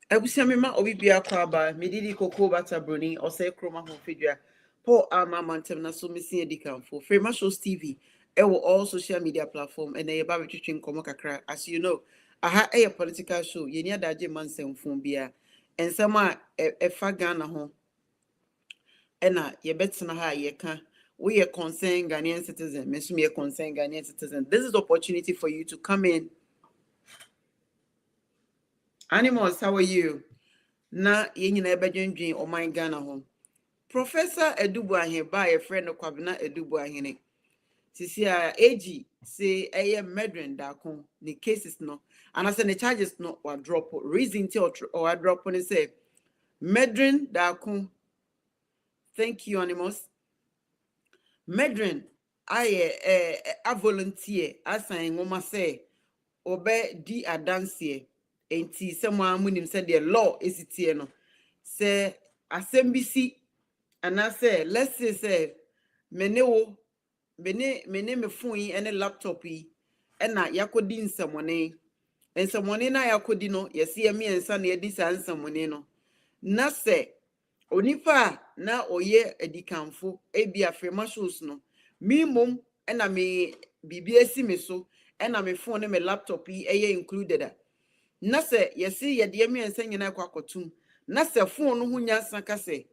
Abusiamema obi bia kwaba medidi koko bata broni ose kroma ho fidua po ama mantem na so mesi edikanfo Frema Shows TV ewo all social media platform and e ba betwetwe nkomo kakra. As you know, aha a political show yeni adaje mansemfo bia ensem a efa Ghana ho ena ye betena ha ye ka we are concerned Ghanaian citizen, me so me concerned Ghanaian citizen. This is the opportunity for you to come in. Animals, how are you? Na yenyina ebedwendwen o man Ghana ho. Professor Edubuahin by a friend of Kwabena Edubuahin. Sisi a AG say eye medren da kon the cases no and as the charges no wa drop reason ti or drop on say medren da kon. Thank you Animals. Medren I a volunteer asan ngoma say obe di adansie enti se mo amunim say the law esitie no say asembisi and I say let's say menewo mene me phone yi ene laptop yi ena yakodi nsamone na yakodi no yesi emi ensa na yedi sa nsamone no na se onipa na oye edikanfo ebia Frema Shows no mi mom ena me bibia esi me so ena me phone ne me laptop yi eye included na se yesi yede emi ensa nyina kwakotum na se phone no ho nyansa ka se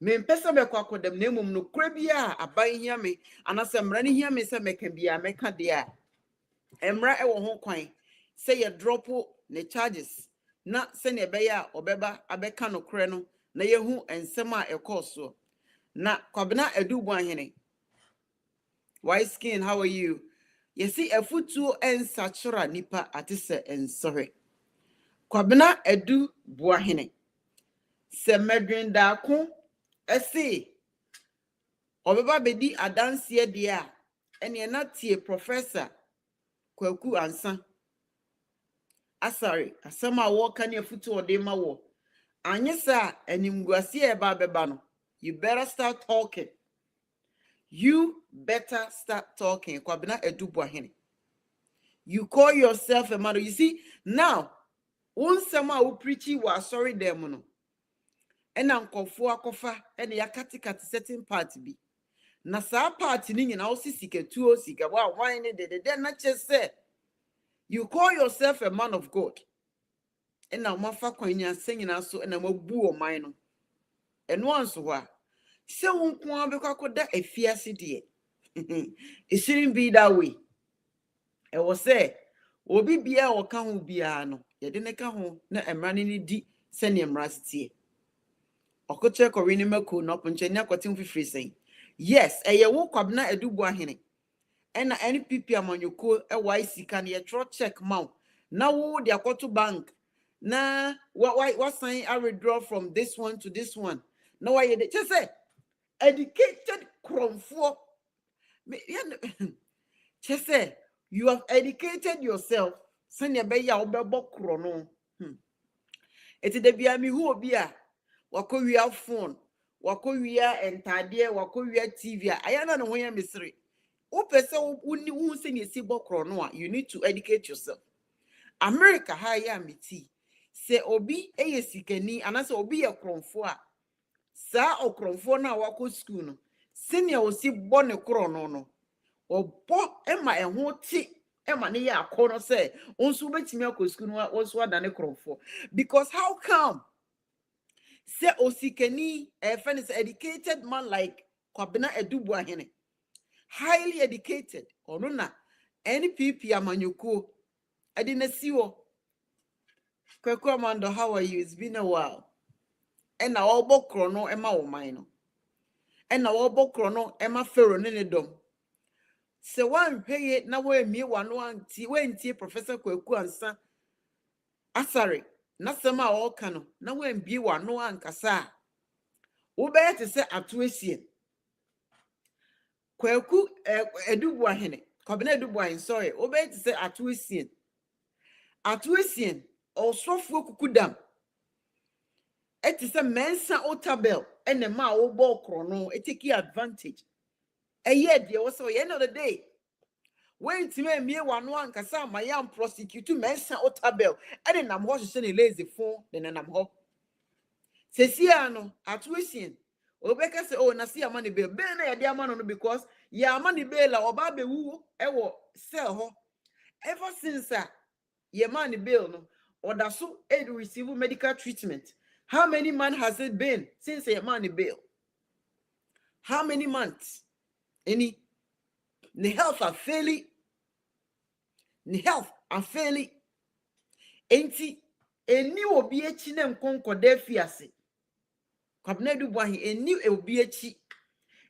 me mpesa be kwa kodem na emum no kura bia aban hia me anase mra ne hia me se meka bia meka de a emra e wo ho kwan se ye drop ne charges na se ne be ya obeba abeka no kure no na yehu ensem a ekoso na Kwabena Edubuahin white skin how are you yesi afutu ensachora nipa atise ensore Kwabena Edubuahin se medwen da ko ese obeba bedi adansie de a ene na tie Professor Kwaku Ansa asari asama wo ka ne afutu ode ma wo anyesa animguase e ba beba no you better start talking. Kwabena Edubuahin. You call yourself a man. You see now unsema u preachy wa sorry them no ena nkofo akofa ena yakati kati certain part bi na saa part ni nyina o sisiketuo sika wa wine de na chese you call yourself a man of God ena mafa kwanya senyina so ena mabu o man no eno anso wa se wonko abekwakoda afiase de it shouldn't be that way. E was say obi bia o ka ho bia no ye de ne ka ho na emrane ni di se ne emrastie okoche korini mako no ponche nya kwatin fifiri sen yes eye wo Kwabena Edubuahin ena NPP amanyoko e YC kan ye tro check maw na wo de akoto bank na what sign I withdraw from this one to this one no why ye just say educated kromfo just say you have educated yourself sanya be ya obebo kro no eti de bia mi hu obi a wakowia phone wakowia entade wakowia TV ayana no hoya misiri upese uni hu se ne sibo kro no a you need to educate yourself. America ha ya meti se obi eyesikani anase obi ye kromfo a sa okromfo na wako school no senior osi bo ne kro no obo ema eho ti ema ne ya akono say onso betimi akọ school no onso adane kromfo because how come say osikani is educated man like Kwabena Edubuahin highly educated ono na NPP amanyoko adina siwo Kwaku Amando how are you it's been a while and na obokro no ema wo man no and na obokro no ema fero ne dom se wan hweye na wa mie wano anti wentie Professor Kwaku Ansa asare na sema o ka no na wa mbie wano ankasa wo be te se atoesien Kwaku Edubuahin Kwabena Edubuahin sorry wo be te se atoesien osofo kukudam eti se mensa otabel ene ma wo bo kro no etiki advantage eye de wo so end of the day Wait me me one one kasa my young prosecute mensa otabel and I'm watching a lazy phone then I'm hop. Sesiano at wishing. Obeka say, oh, na see a money bill. Ben a dear man on because ya money bill or baby woo ewo sell ho. Ever since your money bill no or that so aid receive medical treatment. How many months has it been since your money bill? How many months? Any the health are failing. The health are failing. Enti eni obi echi na nkonkoda fiase. Kwabena du bwahi eni obi echi.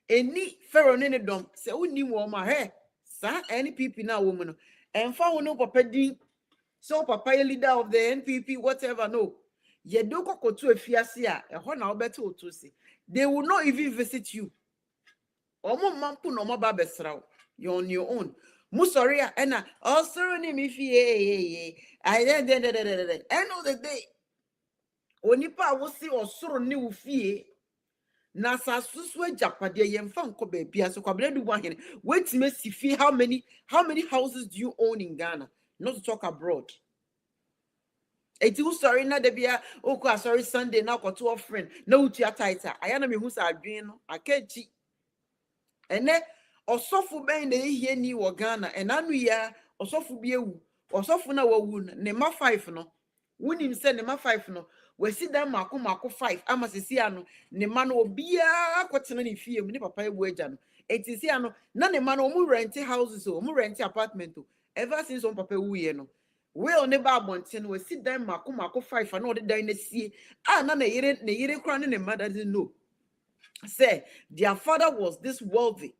Eni fero ne dom se woni wo ma he sa NPP na wo mu no. Emfa wo no papa din so papa ye leader of the NPP whatever no. Ye do kokotu afiase a eho na obete otosi. They will not even visit you. Omo mampu no mo ba besra. You're on your own. Musoria ena also ni mi fie I end of the day onipa wo si osoro ni wo fie na sasusu ajapade yemfa nko ba bia so kwabena du hene wait me si fie how many houses do you own in Ghana, not to talk abroad. Eti u sorry na de bia okwa sorry Sunday na kwato offering na utu ataita ayana me hu sa adwen no akachi ene osofu ben na ehie ni wo Ghana enanu ya osofu bi ewu osofu na wawu ne ma 5 no wunim se ne ma 5 no wasi dan mako 5 ama sisi ano ne ma no obia akotena ne fie mu ne papa ewu agya no etisi ano na ne ma no mu rent houses o mu rent apartment o ever since on papa ewu ye no will ne ba abonte no wasi dan mako 5 na ode dan na sie na yire kra ne mother didn't know say their father was this wealthy.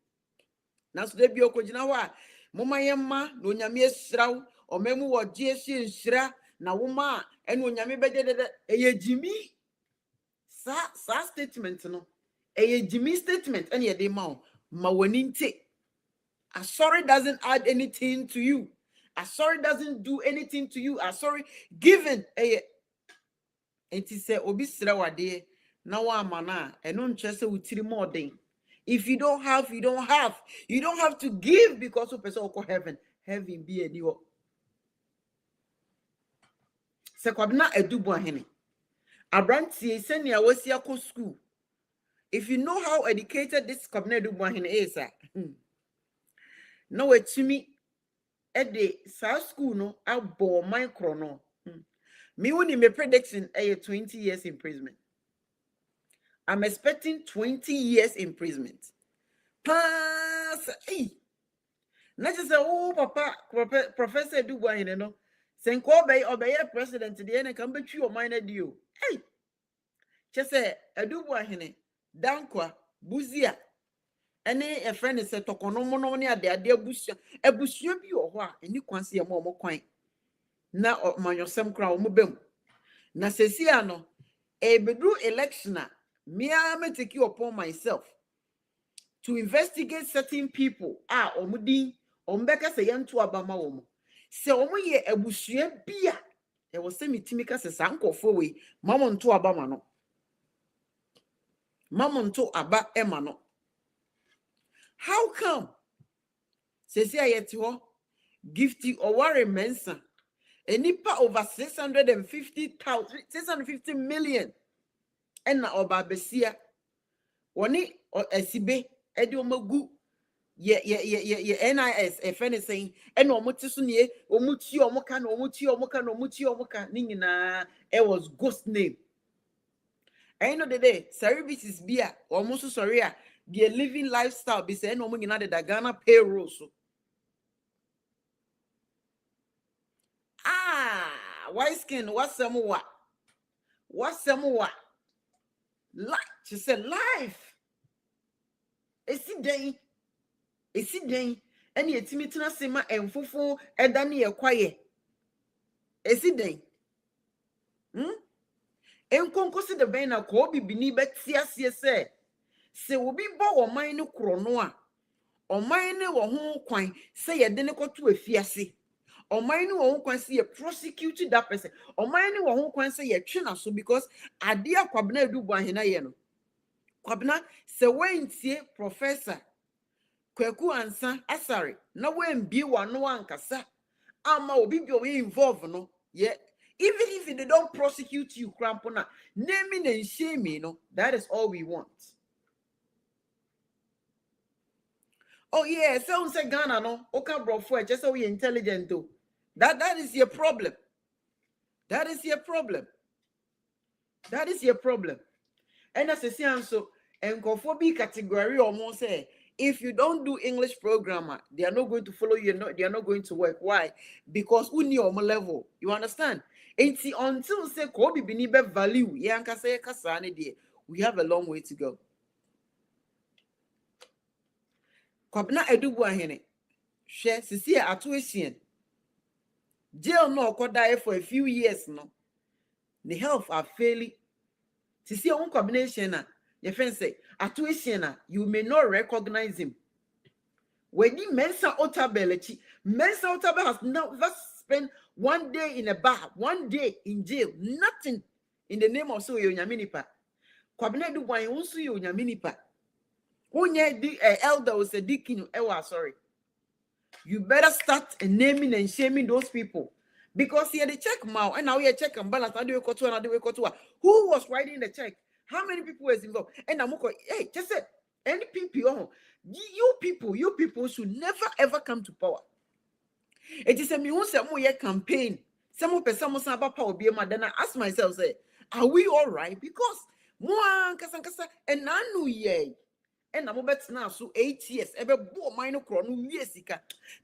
Now so they be okojina wa mama yemma no nyame esraw o memu wo jesu nsira na woma eno nyame bedede eyejimi sa statement no eyejimi statement ene ye de ma wani nte. Sorry doesn't add anything to you. Sorry doesn't do anything to you. Sorry given enti se obi sra wade na wa amana eno nche se utiri more den. If you don't have, you don't have. You don't have to give because of person call heaven. Heaven be a new. Se kwabna edubu ahene. Abranti send ya wasi yako school. If you know how educated this kwabna edubu ahene is, no etimi ede sa school no abo micro no. Me woni me prediction 20 years imprisonment. I'm expecting 20 years imprisonment. Pass. Hey. Not just say, oh, Papa, Professor Dubois, you know. Senko obey president the end can bet you or mine you. Hey. Just say, a Dubois, Dankwa, Buzia. Any a friend is a tokonomono near their dear bush, a bush you or what, and you can see a more coin. Now, man, your some crown mobile. Na sesiano, a bedroom electioner. Me I take you upon myself to investigate certain people. Omudi ombeka se yantu abama womo. Se omo ye ebusue bia. E wo se mitimika se sankofo we mama nto abama no. Mama nto aba ema no. How come? Se se ayeti ho gifty or worry mensa. Enipa over 650 million. Ena oba besia woni esibe edi omagu ye NIS efene saying ena omote so ne omuti omoka na ni nyina it was ghost name. I know the day services bia omoso sorry a the living lifestyle be say ena omo nyina the Ghana payroll so white skin what's some like she said life esi den eni etimi tena sema enfofo eda ne yakwaye esi den enkonkosi de ben na ko bibini betiasie se obi bo oman ne krono a oman ne wo ho kwan se ye de ne koto afiase oman ne wo ho kwan se ye prosecute that person oman ne wo ho kwan se ye twe na so because ade akwabena edubu ahena ye no kwabena se wentie professor Kwaku ansa asare na wembi wano ankasa ama obi bi o involve no yeah. Even if they don't prosecute you krampona naming and shaming no, that is all we want. Oh yeah, so say Ghana no oka brofo just so we intelligent though. That is your problem. That is your problem. That is your problem. And as I say so enkofobi category almost say if you don't do English programmer, they are not going to follow you. They are not going to work. Why? Because uni omo level. You understand? Until say Kobe binibe value, we have a long way to go. Kwabna edubu ahene. She sisi atuation. Jail no die for a few years no. The health are failing. Sisi on combination na your friend say atuation you may not recognize him. When you Mensa Otabelechi, Mensa Otabel has never spent 1 day in a bar, 1 day in jail, nothing in the name of so Yaminipa. Kwabne do why also Yaminipa. Unye the elder was a deacon, sorry. You better start naming and shaming those people. Because here the check now, and now we check and balance. Who was writing the check? How many people was involved? And I'm okay, hey, just say any people. You people should never ever come to power. It is a me campaign. Some person about power be my then I ask myself, say, are we all right? Because more kasa and I know ye. And I'm about now so 8 years. Ever bought mine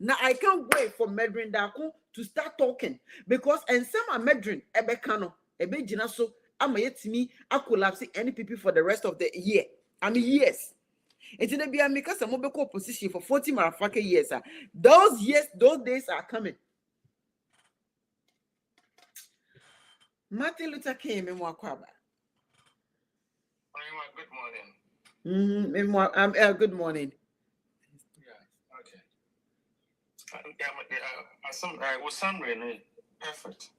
now I can't wait for Medrin Daku to start talking because and some are Medrin Ebekano Ebe Jinaso I'm yet me I collapse any people for the rest of the year. I mean yes. It's in the Biamika some mobile position for 40 motherfucking years. Those years, those days are coming. Martin Luther King, Memoir Kwaba. Good morning. Memoir, good morning. Yeah, okay. I was summary perfect.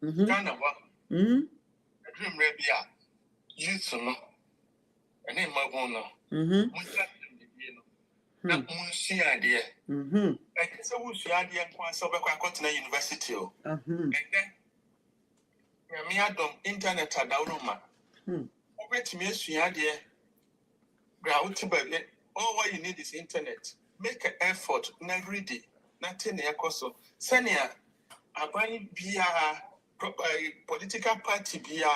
Ghana, what? A dream rebia. Youth, no. And then my one, no. That Munsi idea. I guess I would see idea and so back I got to the university. And then me had internet at Dauroma. Over to me, see idea. All what you need is internet. Make an effort, not ready, nothing near Koso. Senia, a buying beer, political party beer,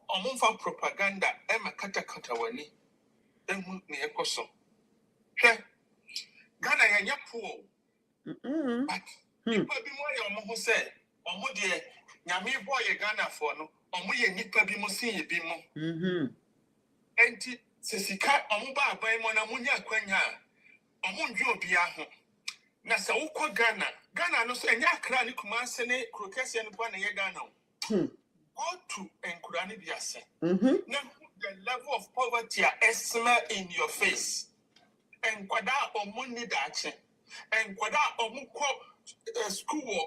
or for propaganda, Emma Katakatawani, then near Koso. Ghana ya poor. But people be more who say, or more dear, Yami boy Ghana for no, or more ye nipa be more see be more. And Sisika, or Muba by Mona Munya Quenya, or Munjo Biaho. Nasa Uko Ghana, Ghana no say, Yakrani Kumasene, Crocasian one a Ghana. Go to and Kurani Biase. Now, the level of poverty are estimate in your face. And kwada omuni dache and kwada omuko school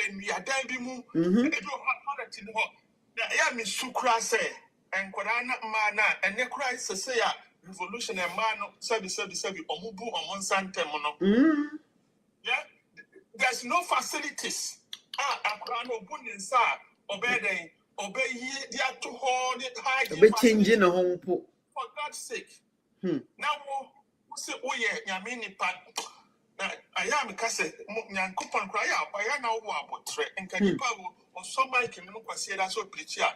and we are mu edo hot in what na me sukra say and kwada na mana and ne cry say ya revolution and man service omubu omon santem no yeah there's no facilities akra no bunin sa obey dia to hold it high be changing a home for God's sake now say, oh, yeah, Yamini Pat. I am a cassette, Yankupon cry out, I know what threat and can you or somebody can look and say that's what preacher.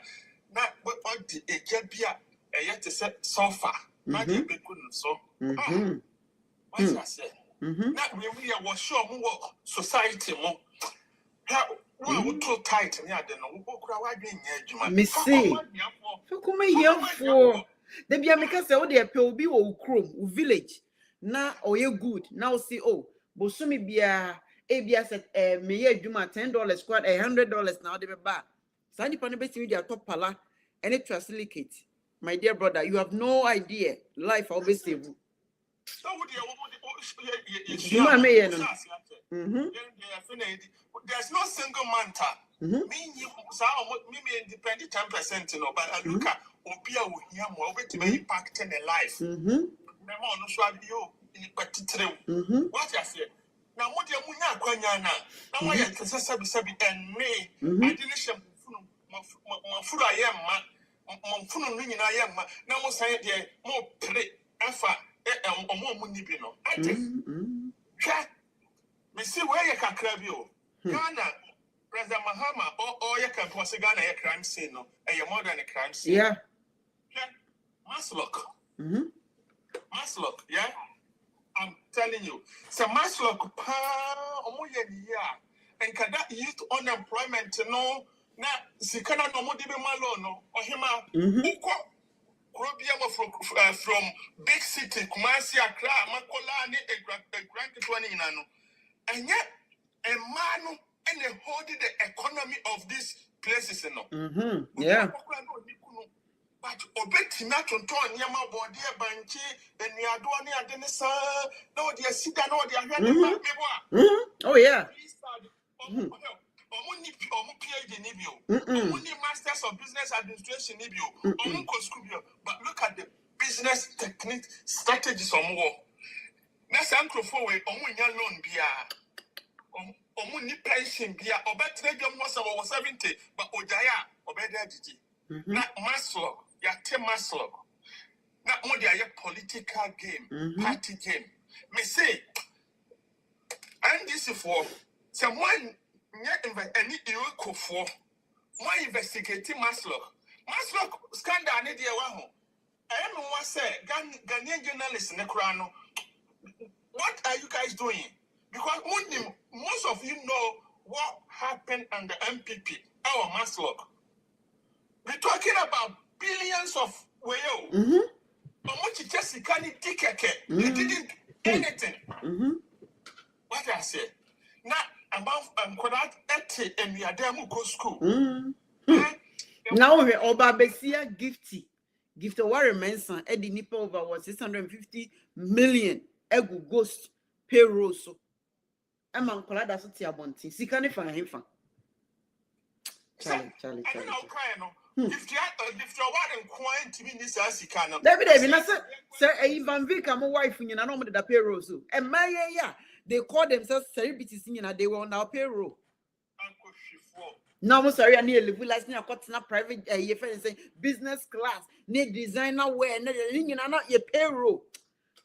Not what the Ejabia, a yet to set so far. Not a big good so. What's I said? Not really was sure more society more. Well, we're too tight and yeah, then we'll cry again. Miss C. So come here for the Biamica say, oh, dear, Pel be or Chrome, village. Na oye good now see oh but so me bia said me ye juma $10 squad $100 now they be back sandy pan be see their top pala and it translate my dear brother you have no idea life always save you there's no single manta me independent 10% you know but I look at obia wo hia mo we to be impact in the life patitrew. What you say? Now, what you munya kwanyana? Now, why you sabi and me? I didn't share Mafura yamma. Mamfuno nina yamma. Now, most I did more play. Afa, more munibino. I think. Me see where you can crab you. Ghana, President Mahama, or you can post a Ghana a crime scene, no, a more than a crime scene. Yeah. Maslock. Maslock, yeah? I'm telling you. So Maslock, and can that youth unemployment, no, na Sikana no modibe malo, no, or him, from big city, Kumasi, Accra, Makolani, a grand Kitwanino. And yet, a man and they hold the economy of these places. Yeah. But obeti na tonton nyama body banchi and yadwani adenisa no dia sida no dia hwede Oh yeah. Masters of Business Administration but look at the business technique strategies on war. That's uncle for way loan bia pension bia obetre jom was 70 but ojaya obeda didi. Na Maslow yate Maslow na mo dia political game party game me say and this for someone any eco for more investigating Maslow scandal ni dia wa ho I am one say Ghanaian journalists ne krano. What are you guys doing? Because most of you know what happened under MPP, our Maslow. We're talking about billions of wayo. But much just can't ticket. They didn't do anything. What I say? Now about Kodak Ete and we are there go school. Now we Oba Besia Gifty Warren Manson Eddie Nipa over was 650 million egu ghost payroll so. Emma Kolada Soti Abonti. Sikani fa him fa. Charlie. If you're one coin to be this as you can. David, sir, Van Vick, my wife, you know, the payroll. So, and my they call themselves celebrities, you know, they were on our payroll. No, I'm sorry, I need a little license. I got a private business class, need designer wear, you know, not your payroll.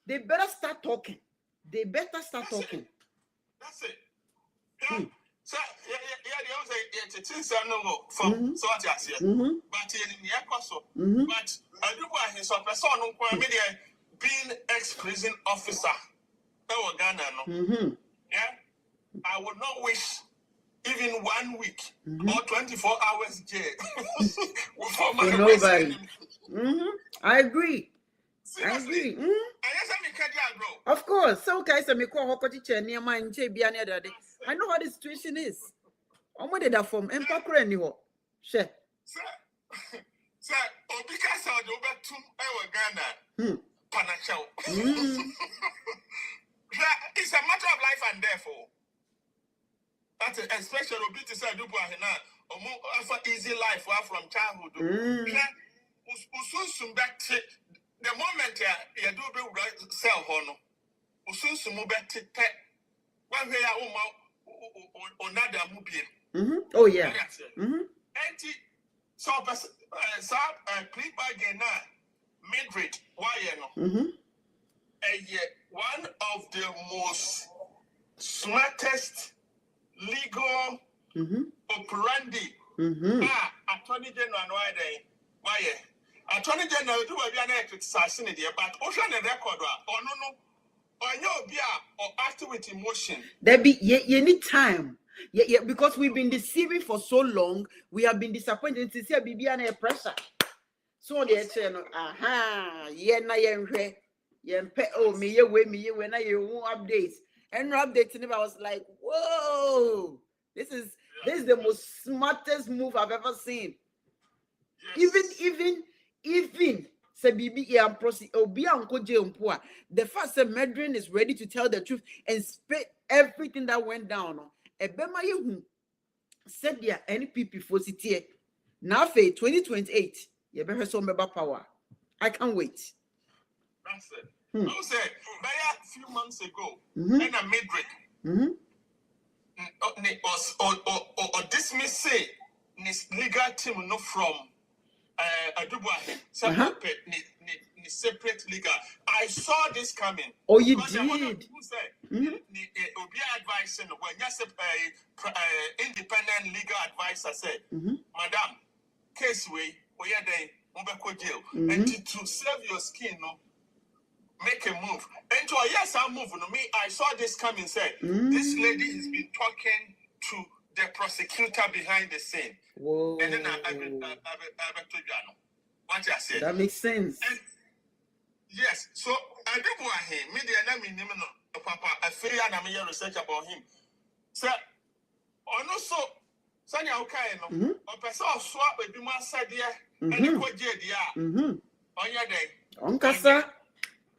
They better start talking. That's it. Yeah. So, it's no from so what I say. But in the apostle, but I do want his person being ex-prison officer. Oh, Ghana, no. Yeah, I would not wish even 1 week or 24 hours jail for nobody. I agree. Seriously? Of course. So guys, I know how the situation is. I'm with that from Empire anymore. Sure. Sir, because I do back to Ghana. Panachao. It's a matter of life and death. That's especially to say for easy life from childhood. The moment you do sell honor, Usunsum bet one way another movie. Oh yeah. So please again Madrid, why one of the most smartest legal operandi Attorney General why Attorney General do a criticizing it, but ocean a record or no. Or after with emotion. There be you need time. Yeah, because we've been deceiving for so long, we have been disappointed to see a baby and a pressure. So the channel, me when I won't updates. And updating I was like, whoa, this is the most smartest move I've ever seen. Yes. Even the fact that Medrin is ready to tell the truth and spit everything that went down. Said there any people for city. Now 2028. You better so member power. I can't wait. That's it. I said, a few months ago, and I made break. Or dismiss say this legal team no from Adubuahe separate legal. I saw this coming. Oh, you did. Who said Obi advice and when you independent legal advisor said, Madam, case way, or yeah, they mobile jail, and to save your skin, no. Make a move. And to yes, I'll move. No, me, I saw this coming. Said this lady has been talking to the prosecutor behind the scene. Whoa. And then I told you, what I said. That makes sense. And yes, so I do go ahead. Me, the enemy, Papa, I feel and I'm here research about him. So, also, Sanya okay, no, a person swap with Duma said, yeah, and you go, yeah, on your day. On Kasa.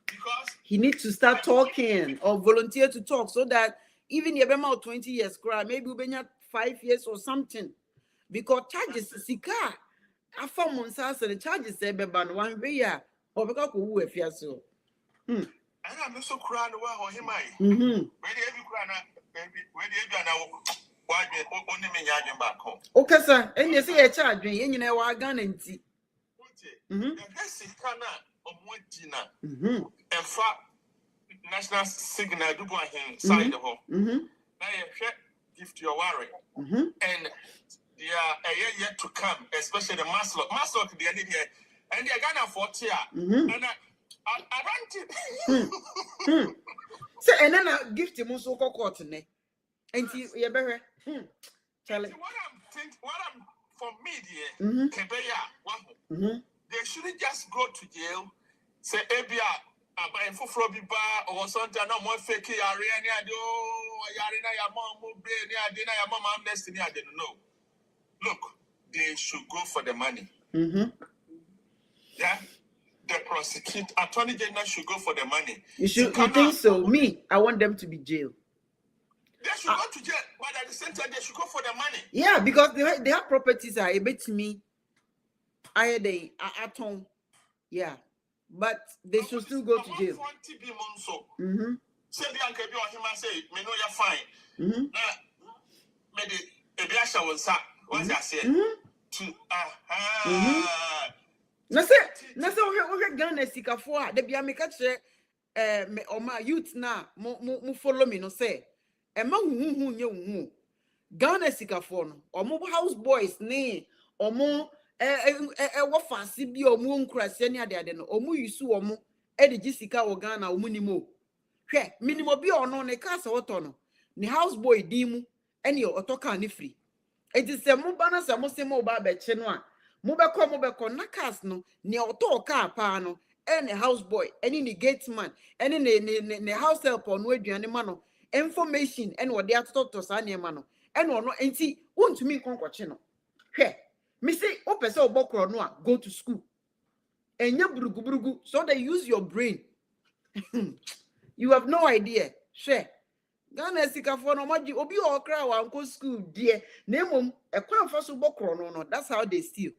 Because he needs to start talking or volunteer to talk so that even if about 20 years, maybe we 5 years or something. Because charges sika afa monsa the charges say be ban one way or because who if you so. And I'm so crying or him I. Where the every cry where the now why only me yagging back home. Okay, sir. And you say a charge, you know, I gun and tea. That's it, and national signal do him side of home. Now you gift your worry. And they are a year yet to come, especially the Maslow the end here. And they're gonna 40 and I ran it. So and then I gift him also court and you better what I'm for media, Kebeya, they shouldn't just go to jail. Say, Abia, I'm for Frobby Bar or something. No more fake Ariana. Oh, Yarina, your mom will be near dinner. Your mom, I'm destiny. I didn't know. Look, they should go for the money. Yeah, the prosecutor, attorney general should go for the money. You think so? Me, I want them to be jailed. They should go to jail, but at the same time, they should go for the money. Yeah, because they have properties are a bit to me. I had at home. Yeah. But they should still go to jail. Say the uncle him and say, me know you're fine. Maybe a shall will say, what I said. Nasa we Ghana sika for the bia me catch me o ma youth na mo follow me no say e ma hu nye hu Ghana sika for no o mo house boys ni o mo wo fancy bi o mu nkurase ne ade no o mu yusu o mu e de gisika o Ghana o mu ni mo hwe minimo bi o no ne ka se woto no ne house boy din mu ene o toka ne free enti se mu ba na se mo se mo ba be che no a mo be ko na cars no ne o to car pa no ene house boy ene ne gate man ene ne house help no aduane ma no information ene o de atoto sa ne ma no ene o no enti wontumi nkonkoche no hwe me say o pese obokro no a go to school enya buruguburugu so they use your brain. You have no idea. Share Ghana sika for no maji obi o kra wa nko school die na emom ekwan fa so bokro no that's how they steal.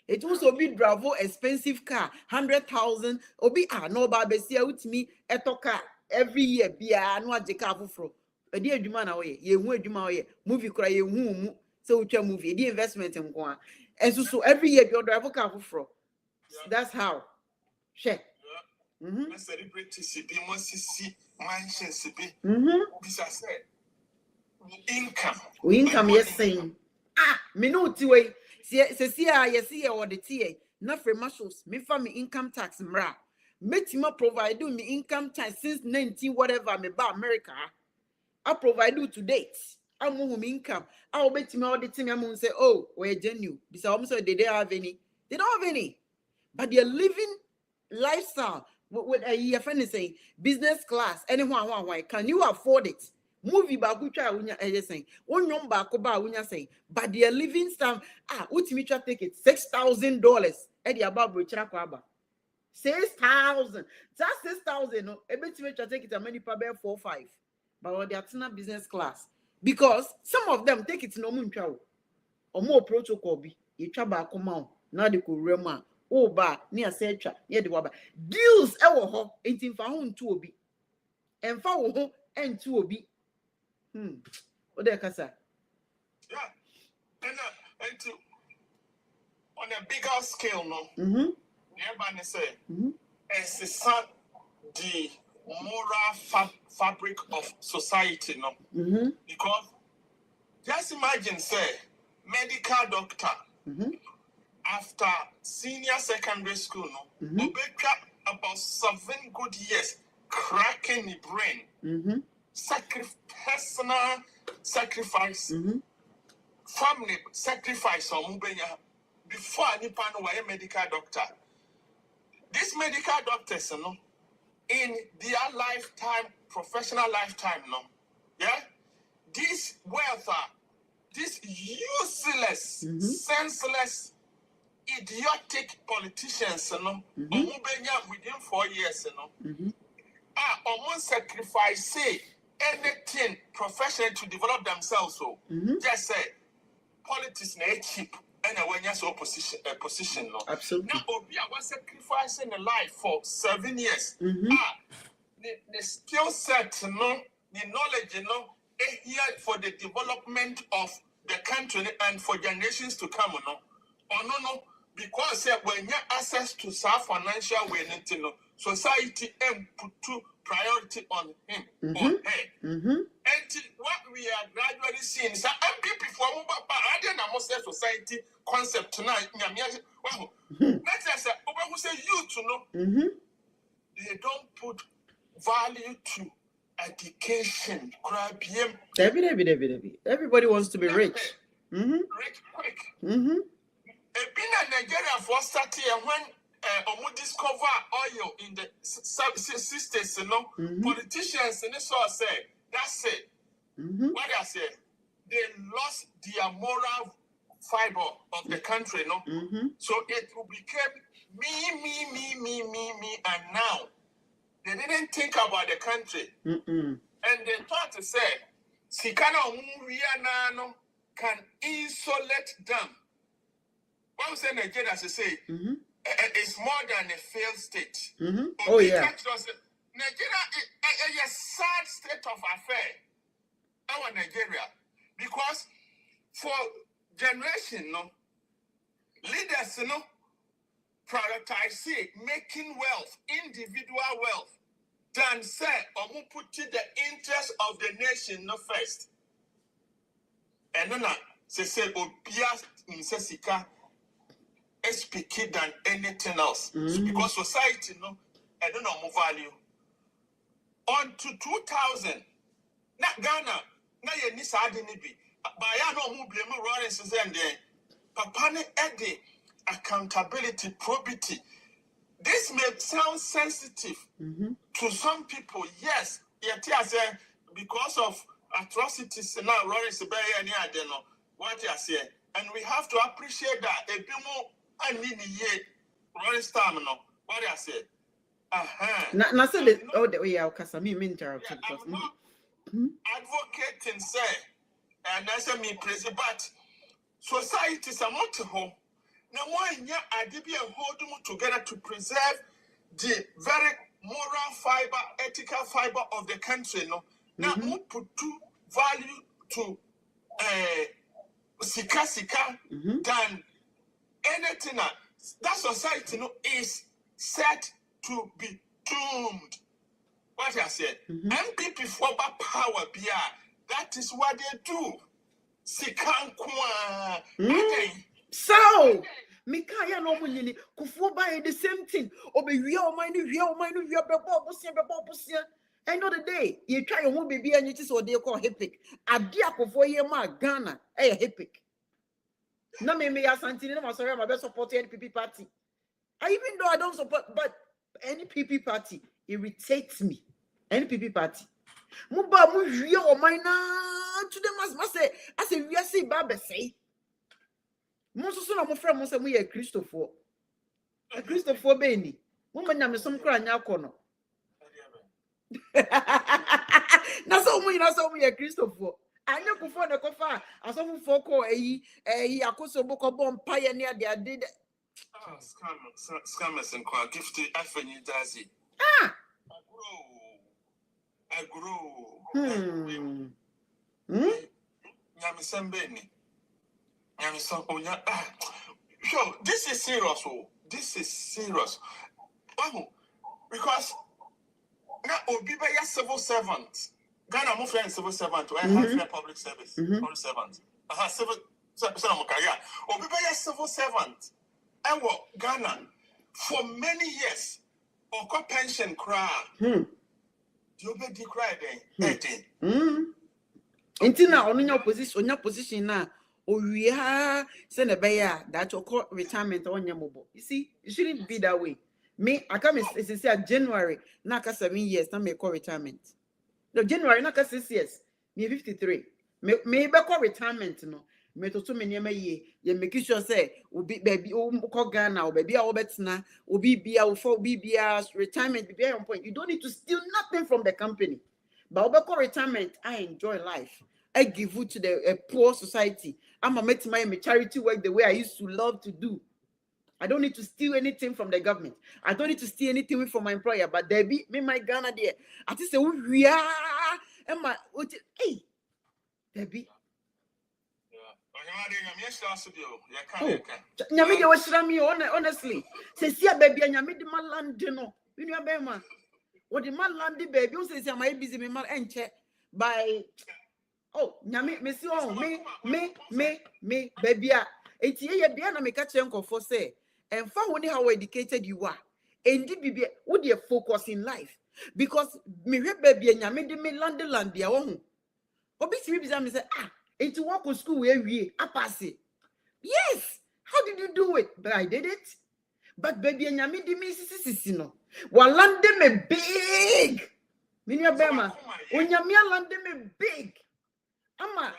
It also be Bravo expensive car 100,000 obi no ba besia utimi etoka every year bia no age car foforo e di adwuma na wo ye hu adwuma wo ye movie kra ye hu mu so utwa movie e di investment nko a enso so every year be drive car foforo. That's how. Share. Celebrity CB sisi mansion CB. This I said income yes saying me no ti way see or the TA na free marshals me fa me income tax mra metima provide me income tax since 19 whatever me ba America I provide you to date I'm income I metima audit me am say oh we genuine because almost they don't have any but they're living lifestyle with a year friend saying business class anyone why can you afford it movie ba ku twa unya saying one number ko ba unya saying but their living standard ultimate take it $6,000 e dia ba bro chira ko aba 6,000 that 6,000 no e betime twa take it many pa be 4-5 but what they are business class because some of them take it no mu ntwa o mo protocol bi e twa ba ko ma o na de ko rema ba ne ase atwa ye de waba deals e wo ho enti mfa ho ntu obi emfa wo ho entu obi o de kasa yeah and to on a bigger scale no nearby say it's the moral fabric of society no because just imagine say medical doctor after senior secondary school no about 7 good years cracking the brain personal sacrifice family sacrifice on before any pan why medical doctor. These medical doctors, in their lifetime, professional lifetime, yeah, this wealth, these useless, senseless, idiotic politicians, within 4 years, almost sacrifice anything professional to develop themselves. So just say politics na cheap and when you're so position no. Absolutely. Now Obi was sacrificing a life for 7 years. The skill set no, the knowledge here for the development of the country and for generations to come no. Because when you access to financial way society put priority on him or her. And what we are gradually seeing is that MPP for society concept tonight. Let's say who say you to know they don't put value to education. Everybody wants to be rich. Rich quick. Being a Nigeria for starting when discover oil in the sisters, politicians and so I say that's it. What I say, they lost their moral fiber of the country, so it became me, and now they didn't think about the country, and they thought to say, Sikana no can insulate them. What we say Nigeria, as I say, it's more than a failed state. Oh yeah. Nigeria is a sad state of affair. Our Nigeria, because for generation, leaders, prioritize making wealth, individual wealth, than say put the interest of the nation first. And then say obia in Sesika is picky than anything else. So because society I don't know more value. On to 2000, not Ghana, na ye ni saade ni bi. Ba ya no mu blame Lawrence and papa ne ede accountability, probity. This may sound sensitive to some people. Yes, yet because of atrocities now Lawrence be any adeno. What you say, and we have to appreciate that. A bit more and Lawrence time no. What you say? Na say the the way I can me interrupt because advocating say and I say me president but society is a multi home. Now one year I did be a hold them together to preserve the very moral fiber, ethical fiber of the country. Now put to value to sika than anything that society is set to be doomed. What I said, MPP for power, that is what they do. So, Mikaya no mulini, Kufu by the same thing. Obe real mind, end of the day, you try your baby and it is what they call hippic. A diaco for your mark, Ghana, a hippic. No, maybe I Santino, my best support NPP party. Even though I don't support, but NPP party irritates me. NPP party. Muba muvia o maina to them as say as a we say baba say. Most so na mo friend mo say mo ye Christopher. A Christopher Beni. Mo manya me som kra nya akọ no. Na so mo ye Christopher. Anya kufo na kofa asofu foko akoso boko bom paye ne ade Scammers and quite gifted Afeni Dazi. I grow. Yamisembeni. Yamisam Onya. Sure, this is serious. Oh, this is serious. Oh, because now Obi be a civil servant. Ghana mo friend civil servant. I have public service. Public servant. Civil servant. Obi be a civil servant. I work Ghana for many years. Oko pension cry. You be decry then. Intina on your position now. Oh, we are send a bayer that your court retirement on your mobile. You see, it shouldn't be that way. Me, I come in January, naka 7 years, not make retirement. No, January, naka 6 years, me 53. Me call retirement, no. Me to so many ye, ye make sure say, be baby, call Ghana, or baby, or better, or be for retirement, be on point. You don't need to steal nothing from the company. But call retirement, I enjoy life. I give food to the poor society. I'm a make my charity work the way I used to love to do. I don't need to steal anything from the government. I don't need to steal anything from my employer. But there be me my Ghana there. I just say we are and my hey Debbie. Nyame de washira me honestly. Say see baby nyame de land no. You know bema. What the man land baby you say my busy me mal enche by oh nyame me see oh me baby a enti ye bia na me ka che nkofo say and for when how educated you are and the would you focus in life because me baby nyame de me land dia wo ho obi si bi me say into walk to school we I pass it. Yes, how did you do it? But I did it. But baby nyame de me sisi no wa land me big minya bema onyame land me big ama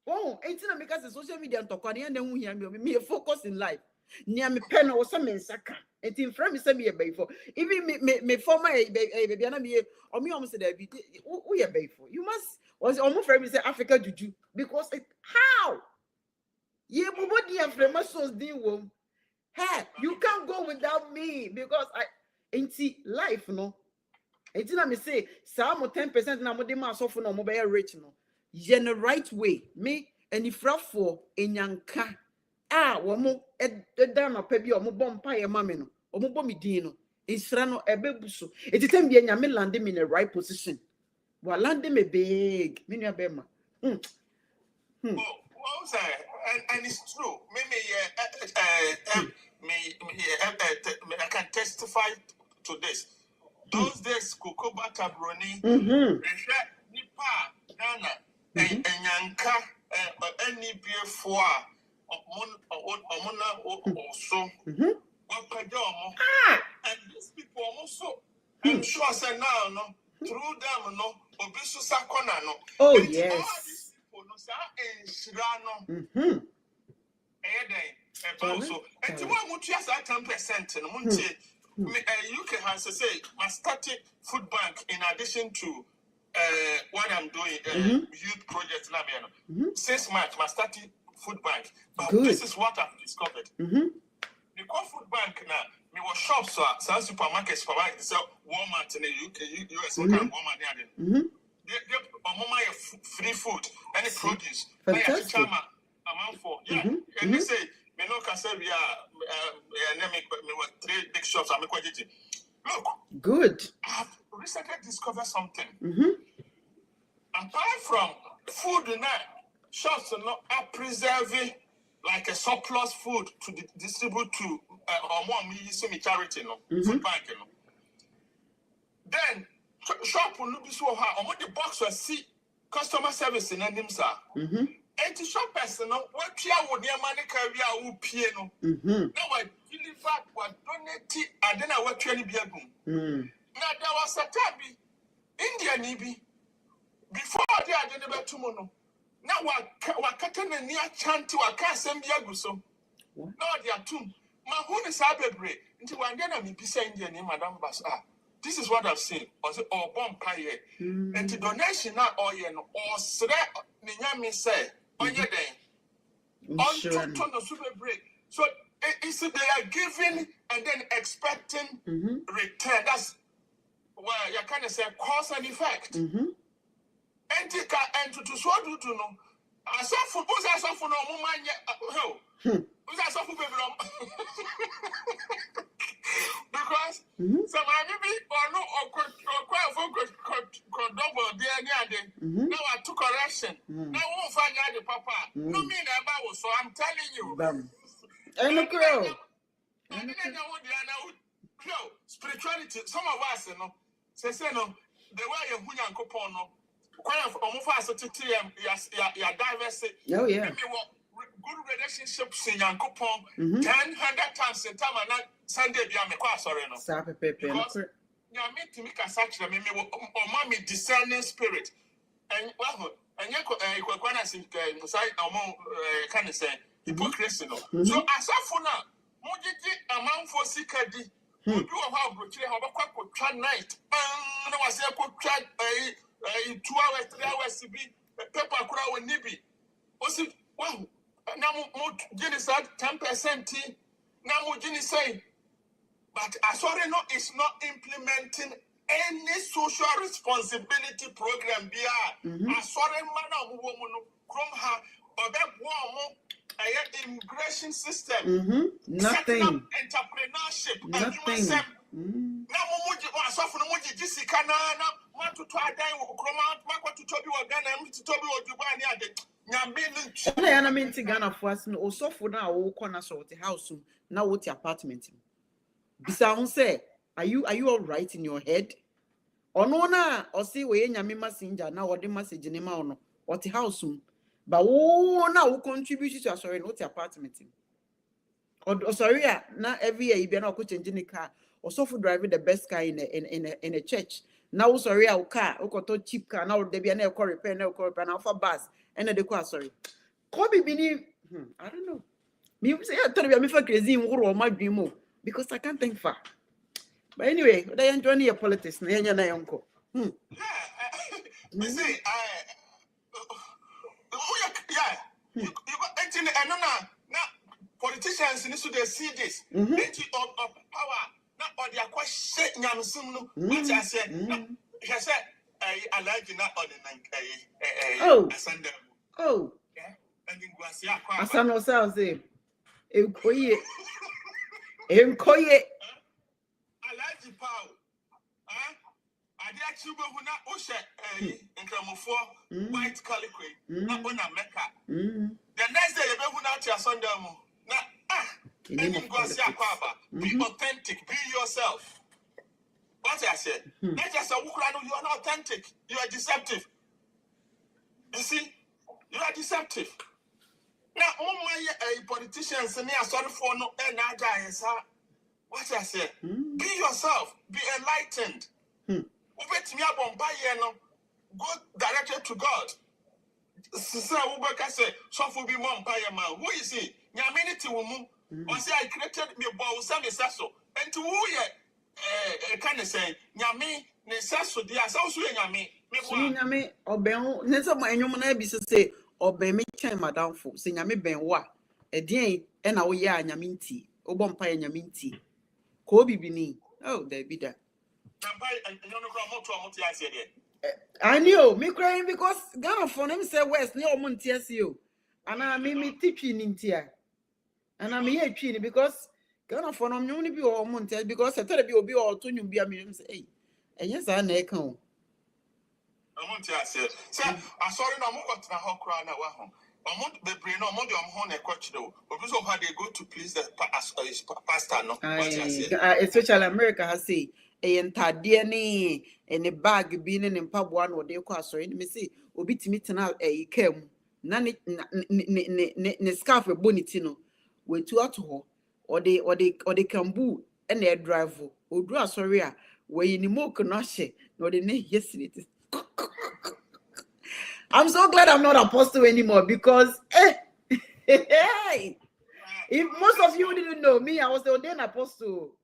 oh enti na me ka social media ntokwa na hu hia me focus in life. Near me pen or some saka. And in front me say me a before. Even me former baby and me or me almost said we are before. You must was almost friend me say Africa juju because how? Ye body and friend muscles deal. Hey, you can't go without me because I ain't see life no. Ain't na me say some 10% na mo de ma so for no mo be rich no. Ye the right way. Me and if for enyanka womo eda na pa bi omo bompa ye mame no omo bom din no insra no ebebuso etitem bi nyame land me in the right position wa land me big me nua be ma and it's true I can testify to this. Those days Kokoba Tabroni nipa Ghana enyanka any before also and these people also I'm sure say now no through them no obisu sakona no oh yes all these people no say enshira no also and you want to use 10% no muntie UK has to say my static food bank in addition to what I'm doing youth project na 6 March my static food bank. But good. This is what I've discovered. The food bank now, me was shops, some supermarkets, so Walmart in the UK, US, Walmart there. They free food, any produce. Fantastic. Amount for and they say, me no can say we are me was 3 big shops. I'm quite look. Good. I've recently discovered something. Apart from food now. Shops are not preserving like a surplus food to distribute to or more me charity no food bank no. Then shop will be so hard. On the box will see customer service in them sir. And the shoppers no what you would near money carry who pay no. Now I deliver what donate and then I work 20 biagum. Now there was a time India nibi before they are delivered tomorrow. Now wakata near chanti wakasembia guso. Now they are two. My home is abebre. Until one day I be saying the name Madam Bas. This is what I've seen. Was it or bomb pie? And the donation now or or sre ninyami say on your day. On to the super break. So it's they are giving and then expecting return. That's where you kind of say cause and effect. And to so do to know. I saw for both I saw for no woman yet. Because some maybe or no or quite for double there. Now I took correction. Now I won't find out the papa. No mean about, so I'm telling you. And the girl. Spirituality, some of us, you know, say no, the way you hunya coupon, no, quite almost as a TTM, you're diverse. Oh, yeah. Good relationships in your coupon 100 times in time and not Sunday be a me sorry no. Sape pepe. Because you are meant to make a such a me or mommy discerning spirit. And well, and you can say, can say hypocrisy no. So as a for now, Mojiji amount for sikadi. You do a brochure, have a quack night. No, I say I could try 2 hours, 3 hours to be a pepper crowd and nibby. Was it wow? Now, Jenny said 10%. Now, Jenny say, but sorry, no, it's not implementing any social responsibility program. Bia, sorry, man, woman, from her, or that woman, immigration system, nothing, entrepreneurship, nothing. Now, Moji was suffering Moji Jessica, want to try dying with Croma, want to tell you again, and to tell you what you buy. And I mean, Ghana for us, no, so for now, all corners of the house, now what your apartment. Bisa say, are you all right in your head? Or no, na, or see where Yami messenger now or the message in him on or the house. But oh, now who contributes to sorry, not your apartment. Or sorry, not every year you be not changing the car, or so for driving the best car in a church. Now sorry, our car, or cheap car, now there be an air repair, no repair, now for bus, and the car, sorry. Kobe Bini, I don't know. Me say I tell you I'm for crazy or my dream because I can't think far. But anyway, they enjoy your politics, na your uncle. You see, you got now politicians need to see this. Of power, not or they are quite shit Yamsum. What I said, I said, I like you not on the Sunday. Oh, yeah, and you go see a Asan ourselves, Enkoye. Enkoye. I like the power. I did actually who not Osha in Cramofor, white calico, not on a Mecca. The next day, you go out to your Sunday. And you go see a Quaba. Be authentic, be yourself. What I said, not just a Ukraine, you are not authentic, you are deceptive. You see, you are deceptive. Now, all my politicians and they are sorry for no and what I said, be yourself, be enlightened. Go directed to God. Sister Ubaka said, Sofu be one by a man. Who is he? Yaminity woman. Or say I created me about some sasso. And to who ye kind of say, Yami, Nesasso, dear, so Yami. Yami, or Ben, Nessa, my human abyss say, or Ben, me time, madame, for saying Yami Ben wa. A day, and our ya Yaminti, or Bompire Yaminti. Kobe Bini. Oh, there be that. I knew me crying because Ghana for him say West near Montias you. And I mean me teaching in tear. And I'm here cheating because Ghana for no only be all Montias because I tell you be all to you be a million say. And yes, I know. Montias said, sir, I'm sorry, no more to the whole crowd now. I want the brain no more than home a question though. Because of how they go to please the pastor, no. Especially America has say. Ntade ne bag bi ne mpaboa na ode kwa so me say obi timi tena kam na ne scarf boniti no wetu ato ho ode kambu na e drive odu asori a we ni moke no hye na ode ne yesterday. I'm so glad I'm not apostle anymore because if most of you didn't know me, I was the ordained apostle.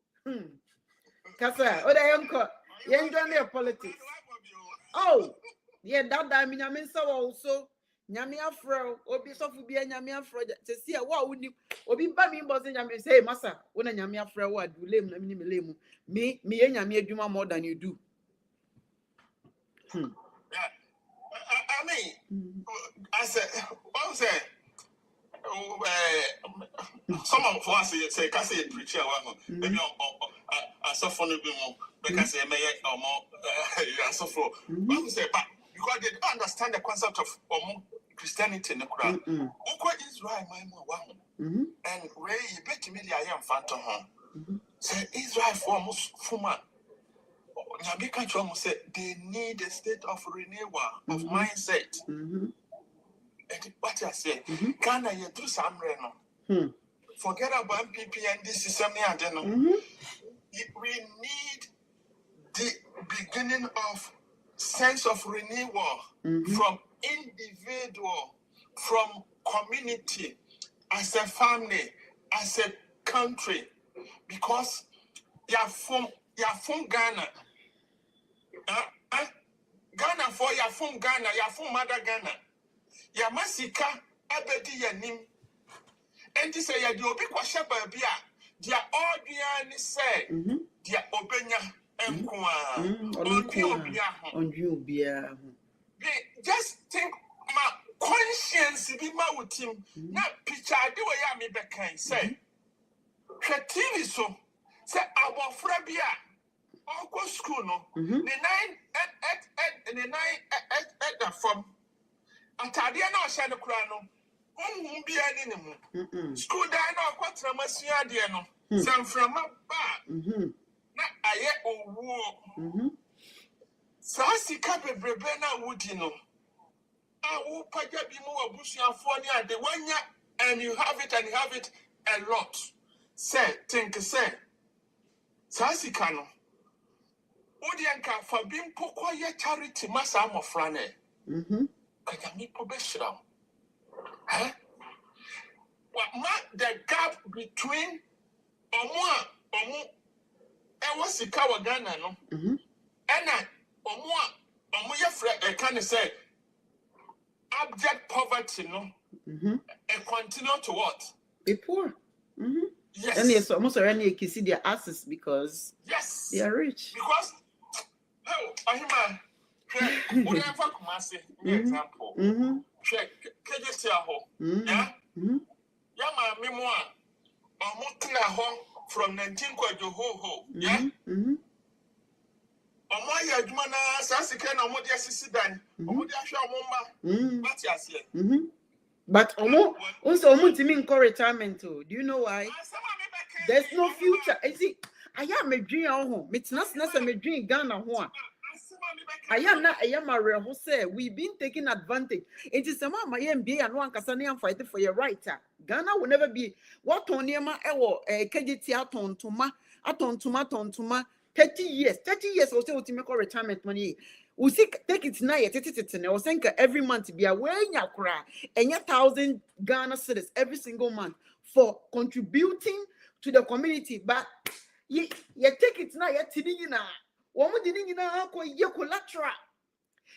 Kasa, oh, they uncle, you enjoy their politics. Oh, yeah, that I mean, so also nyame afro obi sofu bia nyame afro se se wa woni obi ba mi mbo se nyame say masa wona nyame afro wa dulem na mi lemu me ye nyame adwuma more than you do. Yeah. I mean, I said, what was that? Some of us say, "Can say preacher one maybe I suffer no be more because I may or more I suffer." What we say, but because they don't understand the concept of Christianity in the crowd. What Israel, my mom, and Ray, you bet me I am fan to her. Say Israel for almost woman. Nyabika Chomo said they need a state of renewal of mindset. And what I say, Ghana, you do some reno. Forget about MPP and this is something I don't know. We need the beginning of sense of renewal from individual, from community, as a family, as a country, because you're from Ghana. Ghana for you're from Ghana, you're from Mother Ghana. Yamasika abedi yanim. And this say ya di obi kwa sheba bia dia audience say dia obenya enkoa onju obia just think my conscience be ma wutim na picture de we ya me bekan say hwetini so say abofra bia onko school no the 9 at from atade na o hye no kura no onhum bia ni ne mu school dan na okwatra masua de no sanframa ba na aye owo sa sika bebrebe na wudi no awu paja bi mu abusuafo ni ade wanya and you have it a lot say think say sa sika no odi anka fa bi mpokwa ye charity masa amofra ne Kanyami Pobeshram. What mark the gap between Omu Ewasikawa Ghana, no? And Omu Yafre, can say abject poverty, no? And continue to what? Be poor. Yes. And yes, almost already you can see their asses because they are rich. Because Ahima. What if I come and say, example, check, yeah? Yama memoir, from 19 Kwajo, yeah? Omoya Jumana, Sassican, Omodia Sissidan, Omodia Shamoma, what you say? But also, Omuntimi in retirement too. Do you know why? There's no future. I see, I am a dream at home. It's not a dream Ghana home. I am a real who say we've been taking advantage. It is some my MBA and one Cassanian fighting for your right. Ghana will never be what on Yama Ewo KGT aton to ma 30 years or so to make retirement money. We see take it now yet I was saying every month be aware your cry and 1,000 Ghana citizens every single month for contributing to the community. But you take it now yet Woman didn't you know collateral.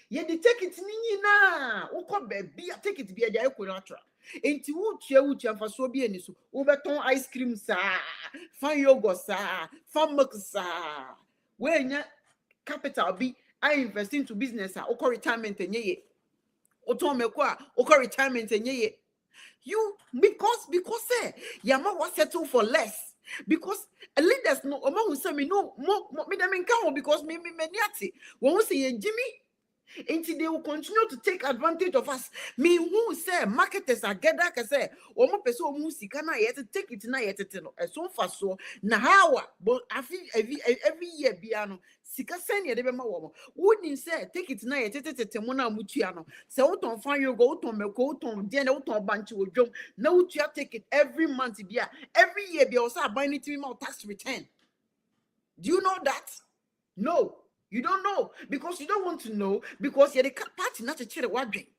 Ye the take it nina. Oko baby, take it be a collateral. Ain't you would for so be any so overton ice cream, sir. Fan yogurt, sir. Fan milk, sir. When ya capital be I invest into business, oko retirement and ye. Otomekwa, oko retirement and ye. You because Yama was settled for less. Because leaders no who say me no more me them encounter because me niati when we say Jimmy until they will continue to take advantage of us. Me who say marketers are get that say omo person omo sika na yet take it na yet no so fast so na how but every year biano sika send ye de be ma wo wouldn't say take it na yet mo na mutua no say wo ton fan you go ton me ko ton de na wo ton banchi odwom na wutua take it every month bia every year bia also buy it to more tax return. Do you know that? No, you don't know because you don't want to know because you're the party not a chill what drink.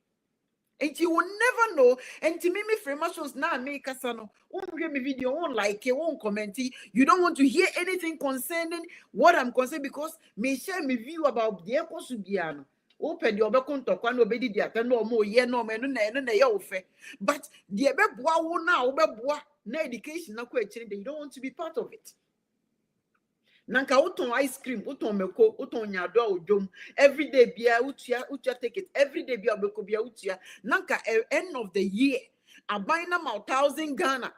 And you will never know. And to me, friends, now make us no. Won't hear me video, won't like it, won't comment it. You don't want to hear anything concerning what I'm concerned because me share my view about the Ecosubiano. Open your baconto, one obedi diat, no more, ye no man, no yo fe. But the beboa will now, beboa, no education, no question, they don't want to be part of it. Nanka uton ice cream, uton meko, uton nyado ujom. Every day bia utia take it. Every day bia beko bia utia. Nanka end of the year, a buying them 1,000 Ghana.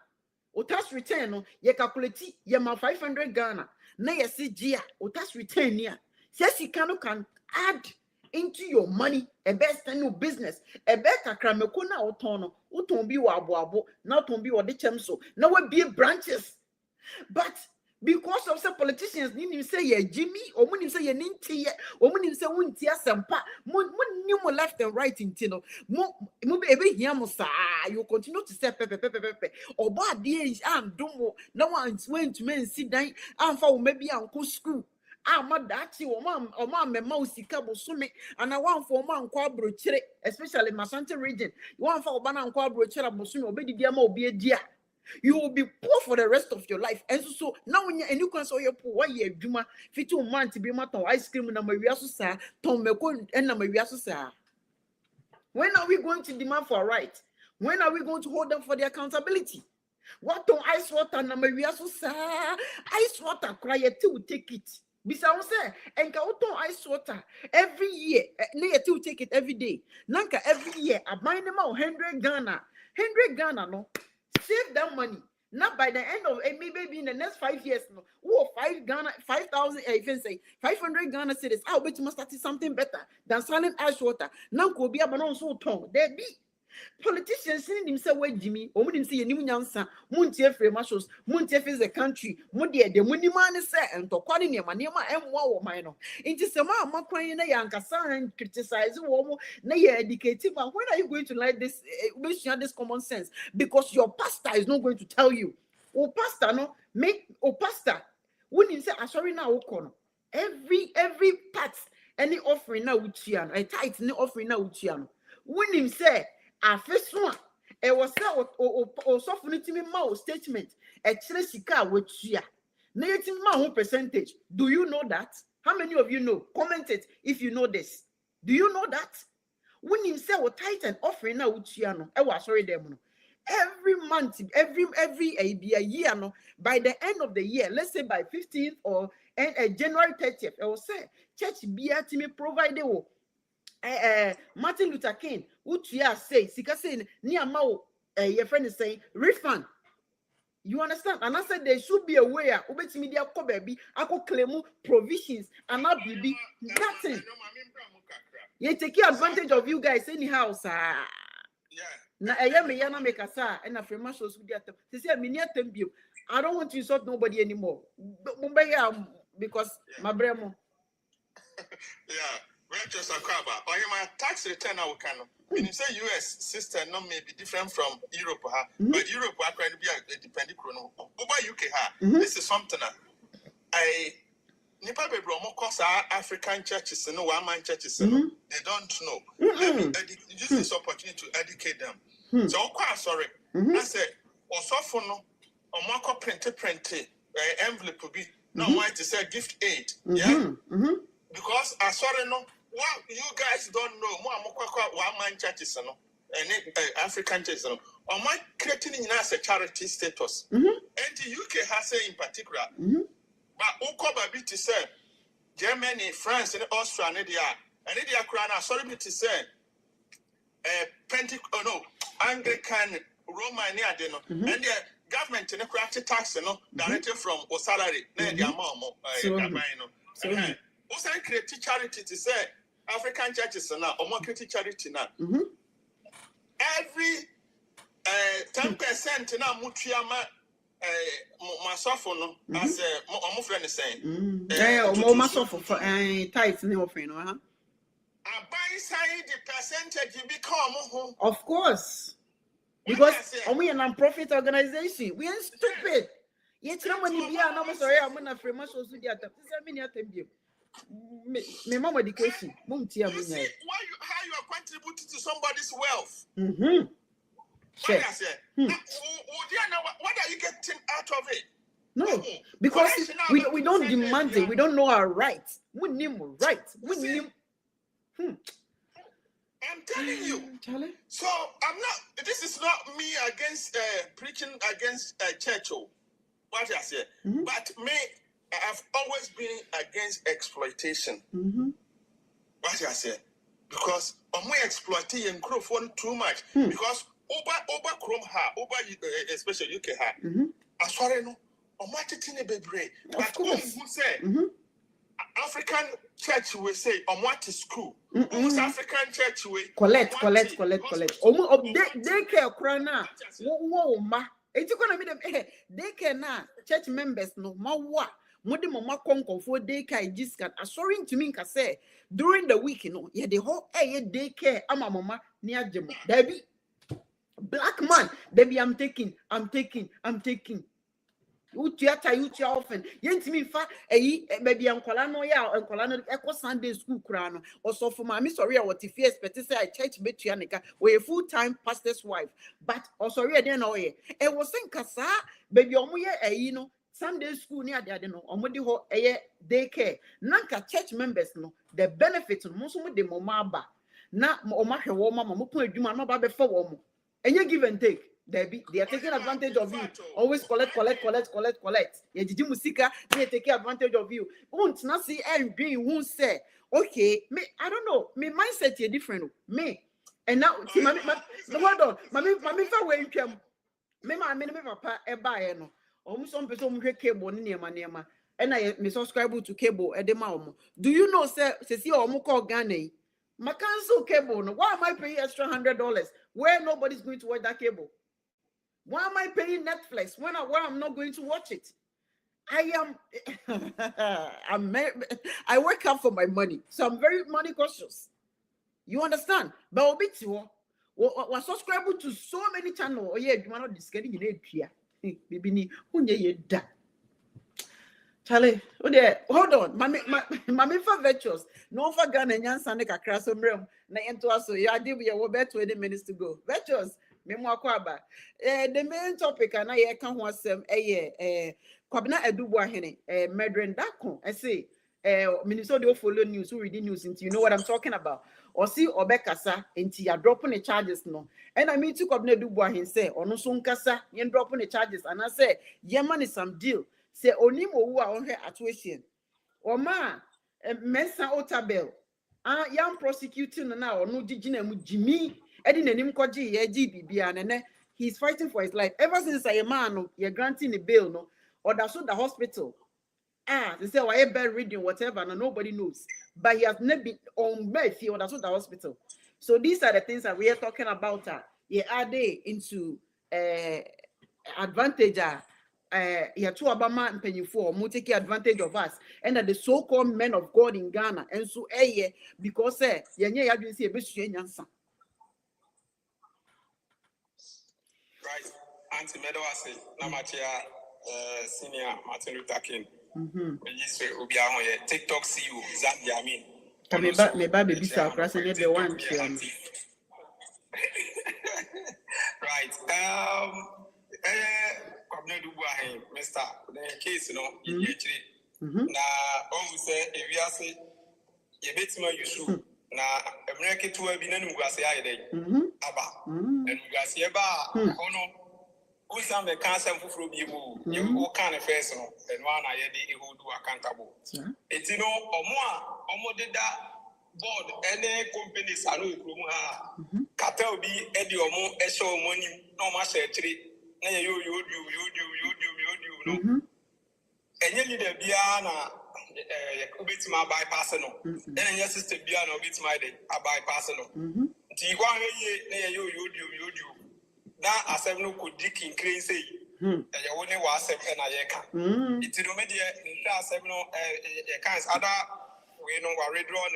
O tax return no, ye calculate ye ma 500 Ghana. Na ye see gia, o tax return ya. Says you can add into your money a best new business. A better krameko na uton bi wa abo na uton bi wa de chemso. Na we be branches. But because of some politicians, you say yeah Jimmy, or when you say you ninty, or when you say wuntia sampa, mun left and right in tino, mo baby yamusa, you continue to say pepe, or bad days and domo, no one's went to men sit down, and for maybe uncle school. My daddy or mom, me mousy cabo summit, and I want for man quabro chile, especially my Santa region. You want for banan quabro chile, Bosumi, or baby dear mo be a dear. You will be poor for the rest of your life. And so now when you can saw your poor, why you do fit 2 months to be matter ice cream and Maria Susa, Tom Meko and Maria Susa. When are we going to demand for a right? When are we going to hold them for their accountability? What on ice water and Maria Susa? Ice water cry to take it. Bisa say and ka ice water every year. Near to take it every day. Nanka every year. I buy them out 100 Ghana. 100 Ghana no. Save that money. Not by the end of maybe in the next 5 years. No, 5,000, even say 500 Ghana cities. I'll bet you must start something better than selling ice water. Now could be a banon so tongue. There be politicians sending themselves with Jimmy, or wouldn't see a new answer. Muntia free marshals, Muntia is the country, Mudia, the money man is set and to calling your manima and wow minor. It is a man crying a young and criticizing woman, nay educative. When are you going to like this? This common sense because your pastor is not going to tell you. Oh, pastor, no, make pastor. When you say, I'm sorry now, every part, any offering now, Uchian, a tight, any offering now, Uchian. When him say, a first one, it was so softening to me more statement, a Chilesica with Chia. Negative my percentage. Do you know that? How many of you know? Comment it if you know this. Do you know that? When you say what titan offering now Chiano, I was sorry them. Every month, every year, no, by the end of the year, let's say by 15th or January 30th, I will say church be at me provided. Martin Luther King, which you say, Sika saying, near Mao, your friend is saying, refund. You understand? And I said there should be a way, Ubet media ko baby, I could claim provisions and not be nothing. You take advantage of you guys anyhow, sir. Na me yana make a sir, and a free shows with the they say, I don't want to insult nobody anymore. Because my bremo. Yeah. Just a crab. Or my tax return I can. When you say US system no may be different from Europe, but Europe are going to be a dependent chrono. Over UK, this is something I Nipa Bebromo cause African churches, no one man churches, they don't know. Let me use this opportunity to educate them. So quite sorry. I said, or so for no, or mark up print envelope will be no one to say gift aid. Yeah. Because I saw no. Well, you guys don't know. One man churches, no, and African churches, no. Or my creating in us a charity status. And the UK has in particular. But Uko Babi to say Germany, France, and Austria, and India crown. Sorry, me to say Anglican Roman near them, and the government in a craft tax, directed from or salary, near their mom, also create charity to say African churches now or more create charity now. Every 10% now Mutiama Masofono as a friend is saying. More Masofo for tithes no offering, I buy side the percentage you become. Of course. Because we are a non-profit organization. We ain't stupid. Yet somebody be an sorry, I'm gonna free my social media. Me mama education. You see how you are contributing to somebody's wealth. Sure. What are you getting out of it? No, because we don't demand it. We don't know our rights. We need rights. We need I'm telling you. Charlie. So this is not me against preaching against church. What I say. But me, I've always been against exploitation. What I say. Because I'm exploiting and grow too much. Because over Chrome especially UK as far as no, I'm not taking a baby. But who say African church will say I'm what is school. Most African church will collect. They care crana. Whoa, ma. It's gonna be them. They can now church members no more. Modi mama konko for daycare discount. Assuring to me, say during the week, the whole daycare. Ama mama near Jemo. Debbie, black man. Debbie, I'm taking. You often. Me fa maybe Uncolano Uncolano Echo Sunday school crown or so for my sorry what if yes, but say I church betrianica or a full-time pastor's wife. But also I didn't know it. It was in Casa, baby omuye Sunday school near the no omodi ho daycare. Nanka church members no the benefits most of the momaba. Na oma hwe mama mo pon adwuma no ba be fa wo mo. Enye give and take. They are taking advantage of you. Always collect. Yeah, did you musika? They take advantage of you. Won't not see and being won't say, okay, me, I don't know. My mindset is different. Me. And now see mommy hold on. Mommy fa way you me papa e buy no. Almost some person who cable near and I me subscribe to cable at the mom. Do you know say see omo call Ghana? My cancel cable. No, why am I paying extra $100 where nobody's going to watch that cable? Why am I paying Netflix when I'm not going to watch it? I work out for my money, so I'm very money cautious. You understand? But we're subscribed to so many channels. Oh yeah, you are not discarding in here. Baby, Charlie, hold on. Mami for virtuous. No for Ghana and Yansan across some realm. Na into us, so you did we are about 20 minutes to go. Virtuous. The main topic and I can was Kwabena Edubuahene, Medren Dako. I say, Minnesota follow news, who reading news into you know what I'm talking about. Or see Obekasa into you're dropping the charges no. And I mean to Kwabena Edubuahene say, or no son kasa, you're dropping the charges. And I say, yeah, man is some deal. Say Onimo who are on her atuation. Or ma, Mesa Otabel. Young prosecuting now, or no Jijina Jimmy. He's fighting for his life. Ever since I am man, you're granting a bail, no, or that's what the hospital. They say, why bed reading, whatever, and nobody knows. But he has never been on bed, or that's what the hospital. So these are the things that we are talking about. Are they into advantage? Yeah, two Obama and Penny for taking advantage of us, and that the so-called men of God in Ghana, and so because you see a bit right, Auntie Medawase, Namachia, Senior Martin Luther King. TikTok CEO, Zambia, me baby, the one. Right. Mr. The case, now, always say, if you say, you bet me you should. Now, American to have been in Mugasia day. Abba, and Mugasia bar, who some the cancer for you, all kind of person, and one I had who do accountable. It's or more did that board, any companies are no Cartel be Eddie or more, a show money, no much actually. You do, and you need a Biana, bit my bypassing, and your sister Biana bit my day, a bypassing. Tiwan, you do. That as I no could dick in crazy, and you only was 7 and a year. It's no media in class 7 kinds other. We know what redraw,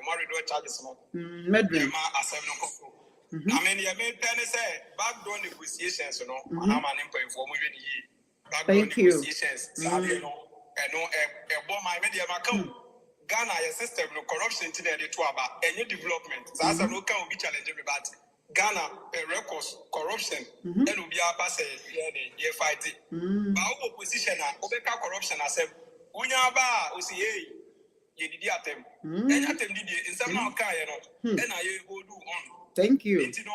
married charges. Medley, as 7 o'clock. I mean, you made Penny say backdoor negotiations, I'm an employee for moving backdoor negotiations. And my media Ghana, your system, no corruption today, the Tuaba, any development. So as a local will be challenging, but Ghana, records, corruption, and will be our pass, yeah, fighting. But our opposition, Obeka corruption, I said, Unyaba, we see, ye didi atem enya atem didi nsem na oka ye no e na ye hold on. Thank you. Enti no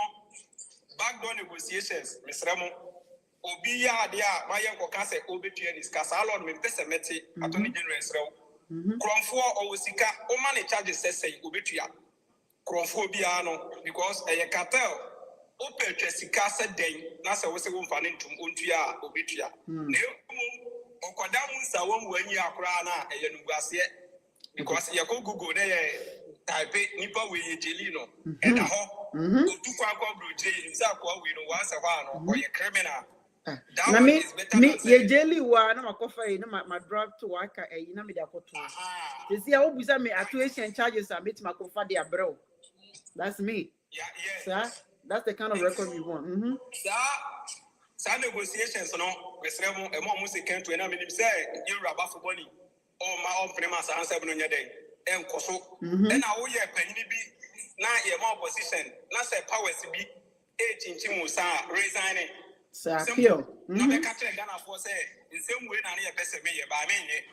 backdoor negotiations mesremo obi ya de a ma ye nkoka se obetua ni ska sa lord me pese meti attorney general esrew kromfo owosika o ma ne charges sesei obetua kromfo bia no because eye cartel o petwa sika se den na se wo se wo mfa ne ntum ontua obetua na okoda mu nsa wo mu anyi akora na eye nuguase because ye go google na ye type nipa we ye jeli no e da ho otu kwa kwa broje nsa kwa we no wa se hwa no o ye criminal. Na me ye jeli wa na makofa yi na ma drop to waka e na me da koto. They see how busa me atuation charges are meet makofa dia bro. That's me. Yeah. Sir, that's the kind of record we want. Sa negotiations no besremo e mo se kento na me nim say you raba for money o ma on premise answer no nya den enkoso e na wo ye panyin bi na ye ma opposition na say powers bi e chinchimu sa resigning. Na be catch Ghana for say in same way na ye pese me ye ba me ye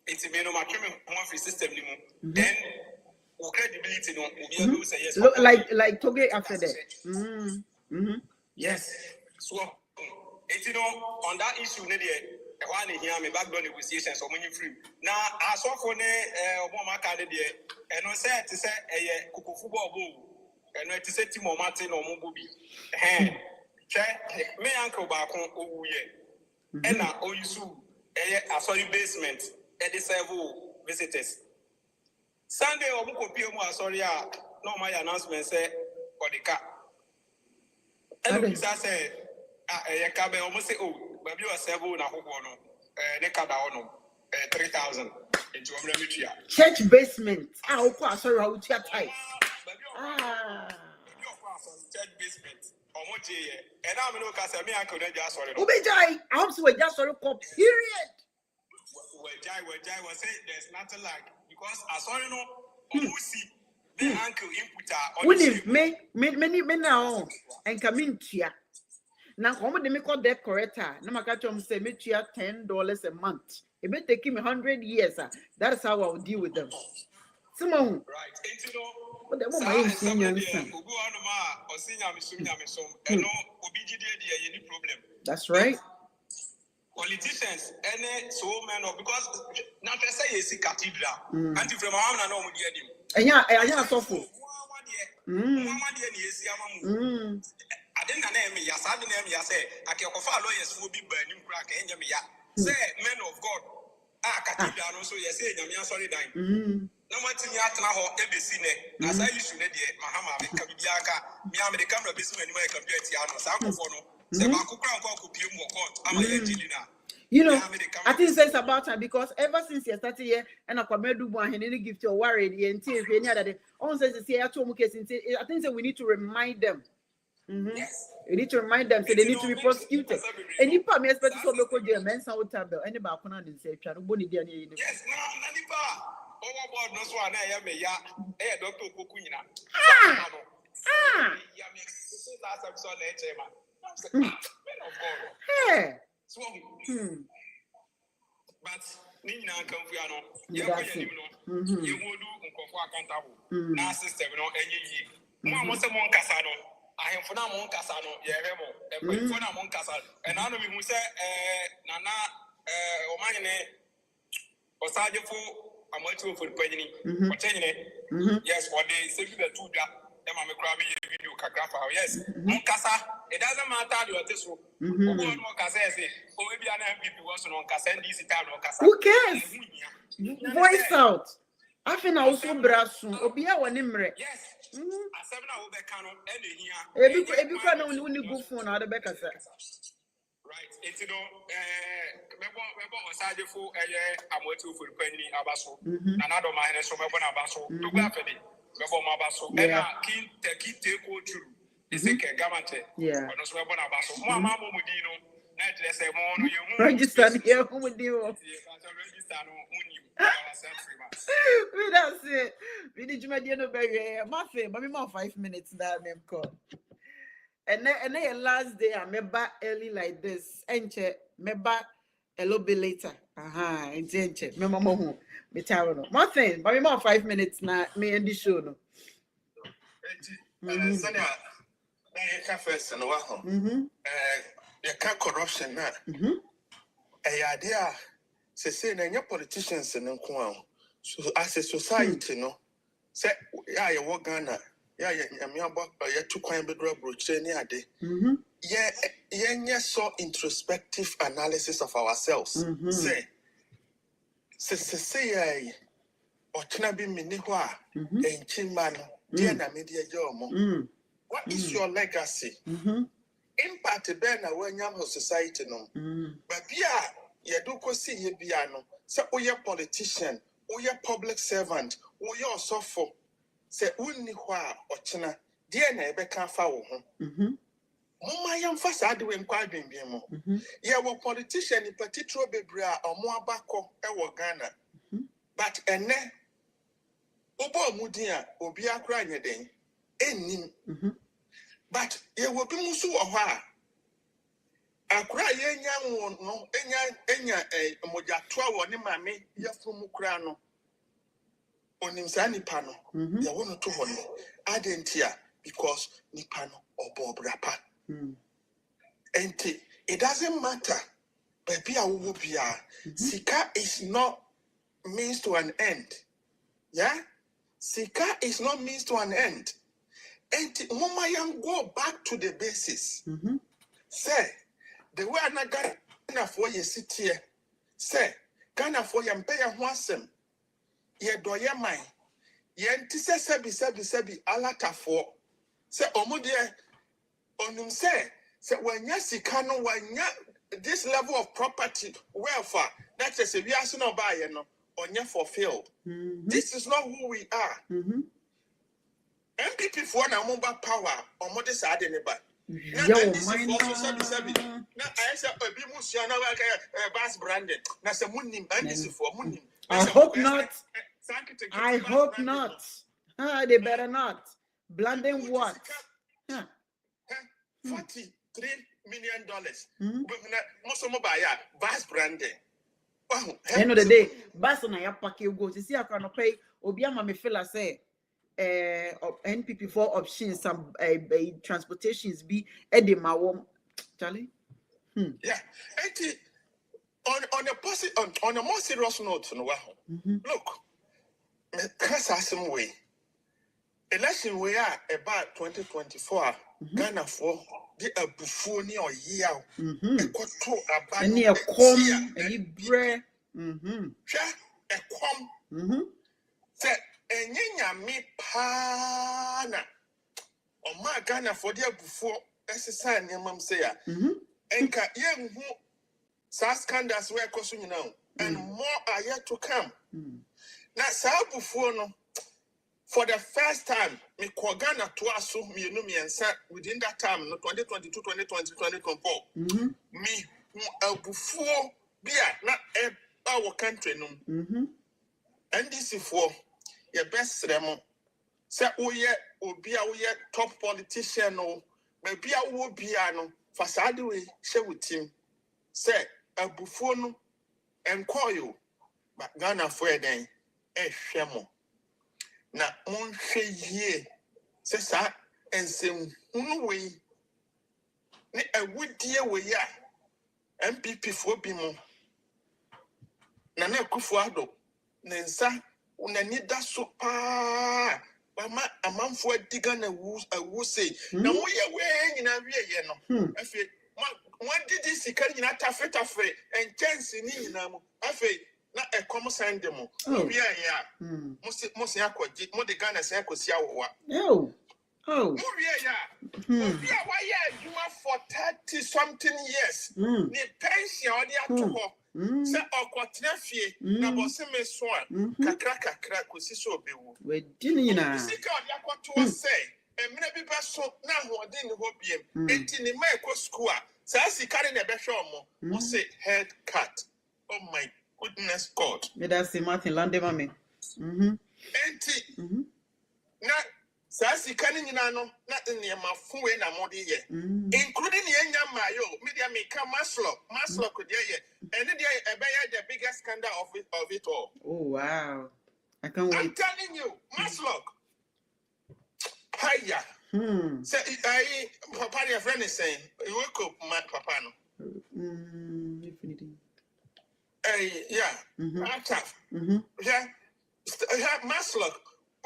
it's me no matwe me ho free system ni mu then credibility no will be able to say yes. Like Toge after that. Yes. So you know on that issue ne dey e wa na here me backdoor negotiations so money free na asofo ne omo maka de dey e no say te say eye kukufu ball e no te say Timo Martin no mo bo bi me uncle baako owuye e na oyisu eye asori basement e dey serve visitors Sunday obu ko pie mu asori a no my announcement say odika e no bisa say eye ka be omo say baby o serve na hoho no ne ka da ono 3000 into omra mitua church basement okwa asori a utia tie church basement omoje ye e na me no ka say me uncle na ja asori no ubejai I hope so we just sorry period we jai was say there's nothing like because asori no omusi me uncle inputa on me now and come in tia na ko mo de me call that corrector na maka chom say me tia $10 a month it may take me 100 years that is how I will deal with them Simon right and you know what the my senior ogu anu ma osinya misum eno obi gide dey any problem that's right politicians any so men of because na say yes cathedral anti from am na no mo dey adim enya sofo mama dey ni esi amamu aden na eme ya sa de na eme ya say akekofa lawyers fo bi ba nim kura ka enya me ya say men of God cathedral no so yes say nyame sorry dan na matini atna ho ebesi ne asa issue ne de mahama me ka bibia aka me am de camera besi mani ma ka bia ti ano sa akofo no se ba kokura nko akopie mu court ama ya jilina you know I think it's about time because ever since you started here and akwamedu bu ahene ni gift your worried ye nti if any other day on says say ya to mu case I think we need to remind them yes we need to remind them so they need to be prosecuted and if me expect so be ko je men san hotel any ba kona dey say twa no boni dia na yes na nipa board no so na ya me ya doctor Okoku nyina ya me so that episode na echema men of God so but ni nyina kan fu ya no ye ko ya nim no ye wodu nkofo accountable na system no enyi mo se mo nkasa no ahemfo na mo nkasa no ye hwemo efo na mo nkasa e na no bi hu se nana omanyene osajefo amatu for panyini otanyine yes for the save the two da e ma me kra be video kagrafa yes nkasa it doesn't matter the what so obo no kasa say o we bia na MPP was no nkasa ndc time no kasa who cares voice out afina also brasu obi a woni mre yes asem na wo be kan no e na hia ebi kwa na woni go phone na be kasa right it's no mebo osajefo amatu for panyini abaso na nado ma hene so mebo na abaso to go afede mebo ma abaso e na kin take go through iseke gamante ono so mebo na abaso mo ama mo mudi no na tire se mo no ye hu register here who mudi o register no uni we that's it we did you no be ma fe ma me ma 5 minutes that name call and then last day I remember early like this enche meba a little bit later. Aha, intention. Me mama who me tell no. More thing, but me more 5 minutes na me end the show no. Sanya na ye ka first no wa ho. Ye ka corruption na. Ade a say na nya politicians ne nko a. So as a society no, say ya ye wo Ghana, ya me abo ye tu kwan bedro broche ni ade. Yeah, so introspective analysis of ourselves. Say, or can be minihua, and chimano, dear Namidia Jomo. What is your legacy? Impact Ben when young society no. But yeah, Yaduko see ye piano. Say, oh, you're politician, oh, you're public servant, oh, you're so for. Say, Unihua or China, dear Nebeka foul. Mama yam fasa de wen kwadwen bi mo. Ye wo politician in particular bebra omo abako e wo Ghana. But ene obo mudin a obi akra nyeden ennim. But ye wo bi musu wo ho a akra ye nya won no enya moja toa wo ne mame ye fom kra no. Onim sa nipa no. Ye wo no to ho no. Adentia because nipa no obo brapa. And it doesn't matter. Baby, Sika is not means to an end. Yeah? Sika is not means to an end. And Mama Yang go back to the basis. Say, the way I Ghana for you sit here. Say, Ghana for you pay a wansem. Ye do ye mine. Ye antise sebi alata for. Say, Omudie. Onum say when you see canon when this level of property welfare that is a we are no buy no on you fulfilled. This is not who we are. MPP for na mobile power or more this ad anybody. Now I said obi musia na bas branded. Na se munim and this for munim. I hope not. I hope not. They better not. Blending what? $43 million. Most of my Bass branding. End of the day, Bass on a pack you go to see I can pay Obiama me feel say NPP for options some transportations be edema warm Charlie. Yeah. On a more serious note, look, some way. Election we are about 2024. Ghana for the Buffoni or year. Any a com, any bread. A com. Say, and yenya me pana. O my Ghana for the Buffo, exercise, your mum say, and ka young who Saskandas were costing now, and more are yet to come. Now, Sabufono. For the first time, me Ghana to assume me no me answer within that time, no 2022, 2020, 2024. Me before be not our country no. And this is for your best remo. Say oh yeah, top politician no, maybe I will be no. Fasade way share with him. Say before no, and call you, but Ghana for then shemo. Na monhwe yie se sa ensem hunu we ne awudie we ya MPP fo bi mo na Akufo Addo ne nsa unani da so pa mama amanfo adiga na awu sei na mo ye we nyina wie ye no afi mo didi sika nyina tafetafe enchansi ni nyina mo afi na ekom send them we are here must akwaji mo de Ghana say akosi awowa mo we are here why you are for 30 something years ni pension odi ato say okotena fie na bosse me so kakra kosi so obewu we dini na sika odi akoto say emina bi ba so na hodi ni ho biem enti ni mai ko school say sika na be hwe mo say head cut. Oh my goodness God. Me that say Martin Lande mame. Enti na Sassy canning in ano, not in near my phone and more year, including the young Mayo, media may come Maslow could hear, and then the biggest scandal of it all. Oh, wow. I can't wait. I'm telling you, Maslow. Hiya. So, Papa, your friend is saying, you woke up, my papa. Yeah, I'm tough. Yeah, Maslow.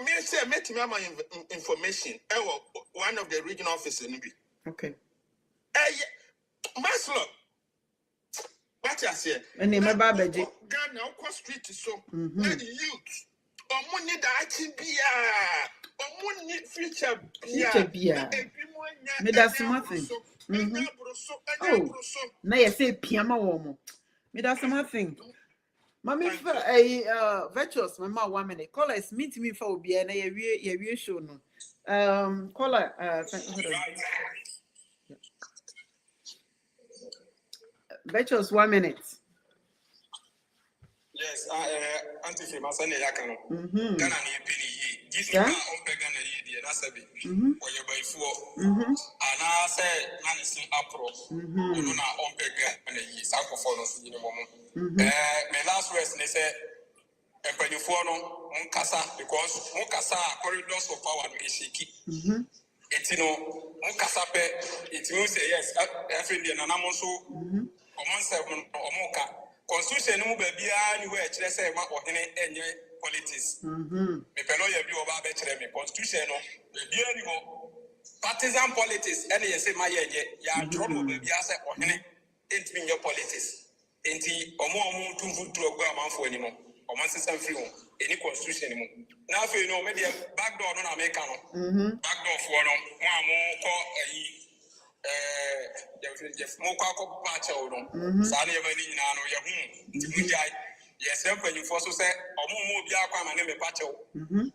Me say met me my information. One of the regional officers. Okay. Maslow. What I say? And name my babaji. Ghana, cross street so. Let the youth. Money that I be money future be. Me that's nothing. Oh, now you say piano woman. Me that's nothing. Mami for virtuous mama 1 minute. Caller is meet me for be na ye show no. Caller virtuous 1 minute. Yes, Auntie famous and yakano. Ghana ni penny ye. Give me on Pegana ye, that's a bit. Or you buy 4. And I say, Nancy Apro, Luna on Pegana ye, Sanko for us in the moment. My last words, they say, and when you follow Munkasa, because Munkasa corridors of power is shaky. It's Munkasa, it means yes, every day, and I'm also on 7 or Moka. Constitution no baby anywhere kyerɛ sɛ ma ɔhene enye politics me pɛno yɛ bi oba bɛ kyerɛ me constitution no baby ani ho partisan politics ɛne yɛ sɛ ma yɛ ya draw no baby asɛ ɔhene entimi nyɛ politics enti ɔmo tumfu duro go amanfo ani no ɔmo sesam free ho any constitution mu na afei no me de backdoor no na me ka no backdoor fo no mo amo kɔ ayi Mokako Pacho, Sani Mani Nano Yahu, Timujai, yes, when you force say, or more Biaka and name Pacho.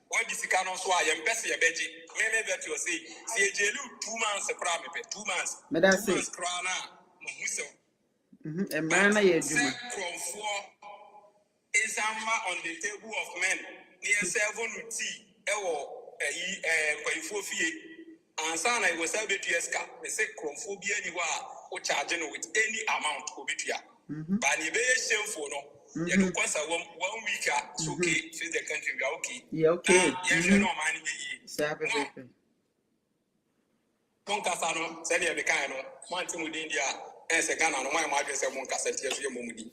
What is the canon so I am Bessie Beji? Maybe that you say, see Jelu 2 months a prime, 2 months. But that's it. Crana, a man I am from 4 is on the table of men near 7 tea, a 4 feet. And son, I was able to escape. They say, Chromophobia, you are charging with any amount of it. But you very shameful, no. You can cause 1 week, it's okay, feed the country, we are okay. Yeah, okay. Yes, you know, money. Moncasano, send you the kind of one thing with India, and second, and one address of Moncasset, yes, your mummy.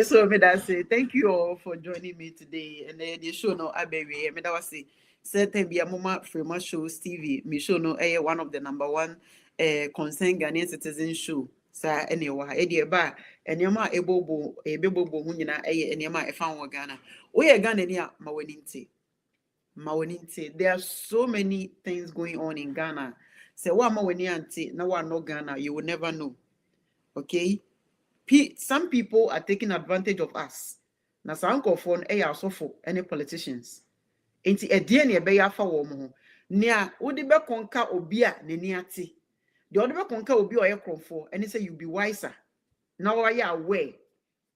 So, Medase, thank you all for joining me today. And then the show no Abbey, Medase. Certain be a moment from my show, Stevie. Me show no one of the #1 concerned Ghanaian citizen show. Sir, anyway, Eddie Bar, and Yama a bobo, Hunina, and Yama a found Ghana. We are Ghana near Mawaninti. There are so many things going on in Ghana. Say, one Mawanianti, no one no Ghana, you will never know. Okay? Some people are taking advantage of us. Now, some phone also for any politicians. Enti edie ne be ya fa wo mo ho nea wodi be konka obi a nani ate de wodi be konka obi o ye kromfo ene say you be wiser now why you aware.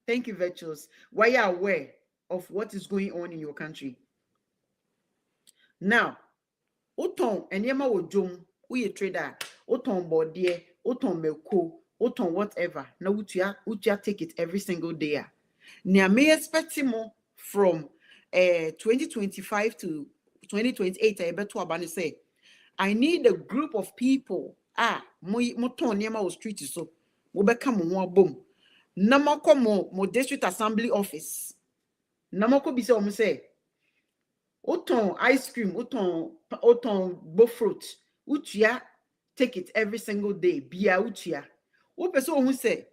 Thank you virtuous. Why you aware of what is going on in your country now. Uton enema wo dwom wo ye trader uton bode uton meko uton whatever na utia take it every single day nea me expect more from 2025 to 2028, I bet to abani say, I need a group of people. Moton near my street so we become more boom. Namako mo district assembly office. Namako be say, Oton ice cream, Oton bo fruit, Utia take it every single day. Bia Utia. Person who say,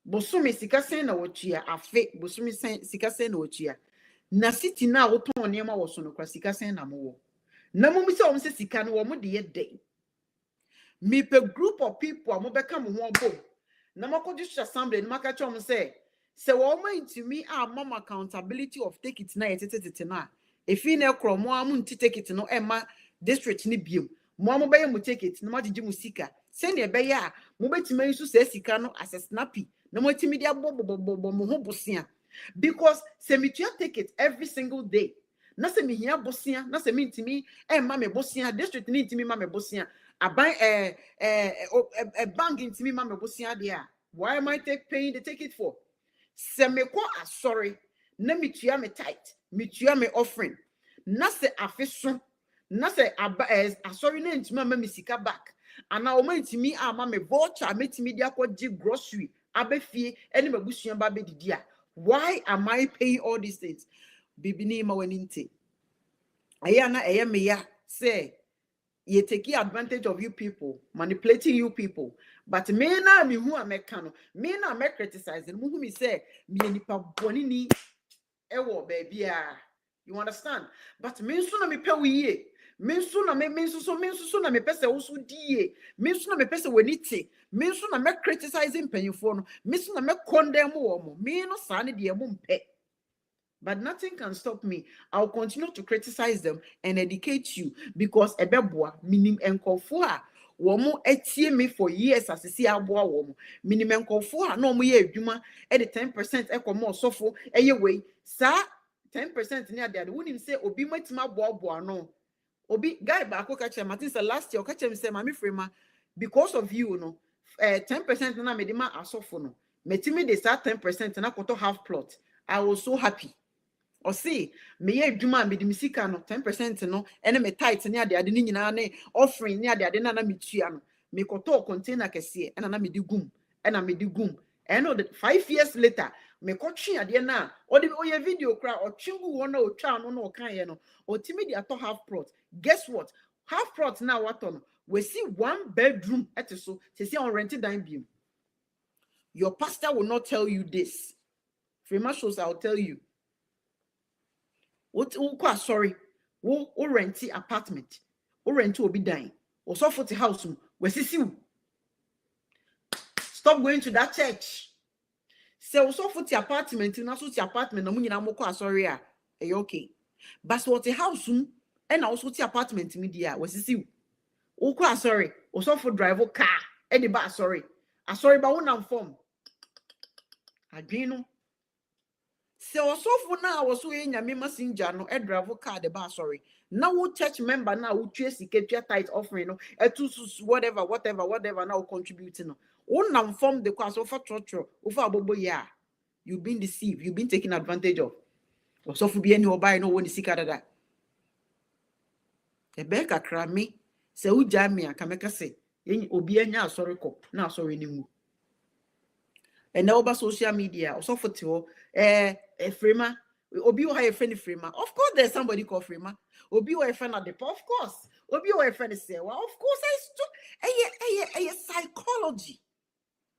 Bosumi sikasen na wotia, afe, Bosumi sikasen na wotia. Na city na woton niema wo so no kwa sika sen na mo na mo mi se o se sika no wo mo de ye den me pe group of people a mo beka mo ho bom na makoji assembly na maka cho mo se wo mo intimi mama accountability of take it na yetete na efi na ekro mo amu nti take it no ema district ni biem mo be ye mo take it na magigi mo sika se na be ya mo betima yusu se sika no as snappy na mo timi dia bo mo ho bosia. Because Semitia take it every single day. na se me hia bosia na se me ntimi ma me bosia district ni ntimi ma me bosia aban bank ntimi ma me bosia de a why am I paying the ticket for? Se me ko asori na mitua me tight mitua me offering na se afeso na se asori na ntimi ma me sika back ana o ma ntimi ama me voucher metimi dia kwaji grocery abefie ene magusua ba be didi a why am I paying all these things? Bibini ma waninte ayana meya say ye taking advantage of you people, manipulating you people. But me na me who am mekano, me na me criticizing, who me say me nipa bonini ewo baby. You understand? But me so na me pe wiye. Me so na me pese osu die. Me so na me pese wenite. Me so na me criticizing penyufo no. Me so na me condemn wo. Me no sane de mo mpe. But nothing can stop me. I'll continue to criticize them and educate you because ebeboa minim enkofo a womo etie me for years asisi aboa womo minim enkofo a no mo ye adwuma e de 10% ekomo osofo eye we sa 10% ni ade wonim say obi matima boa no obi guy ba ko ka che Martin say last year ka che me say mami frema because of you no 10% na me de ma asofo no metimi de sa 10% na koto half plot. I was so happy. Or see, me ye duma me di misika no 10% no ene me tight ne ade ni nyina ne offering ne ade na me tua no me koto container kese ena na me di gum ena me di gum eno 5 years later me kotwe ade na o de o ye video kra o twingu wo na o twa no na o kan ye no o timi di ato half plot. Guess what? Half plot na what on we see 1 bedroom etiso se see on rented dime beam. Your pastor will not tell you this. Frema shows I'll tell you. What sorry, wo rent apartment, wo rent obi dying, or so for the house, where see you. Stop going to that church. So for the apartment, you know, so the apartment, no money na moko sorry, okay. But what the house, and also the apartment media, where see you. Okwa sorry, or so for drive car, any bar sorry, but one form. Adreno. So for now, was so in Yamima Sinjano, a driver car, the bar, sorry. Now, church member now, who trace the tight offering, no, whatever, now contributing. One now form the class of a trotro, over a bobo, yeah. You've been deceived, you've been taken advantage of. Or so for being your buy, no one is sick out of that. A becca cram me, say, who jam me, I can make a say, Obianya, sorry, cop, now sorry, anymore. And now about social media, or so for two, Frema, Obi or a friend Frema. Of course, there's somebody called Frema. Obi or a friend at the of course. Obi or a friend say, well, of course, I psychology.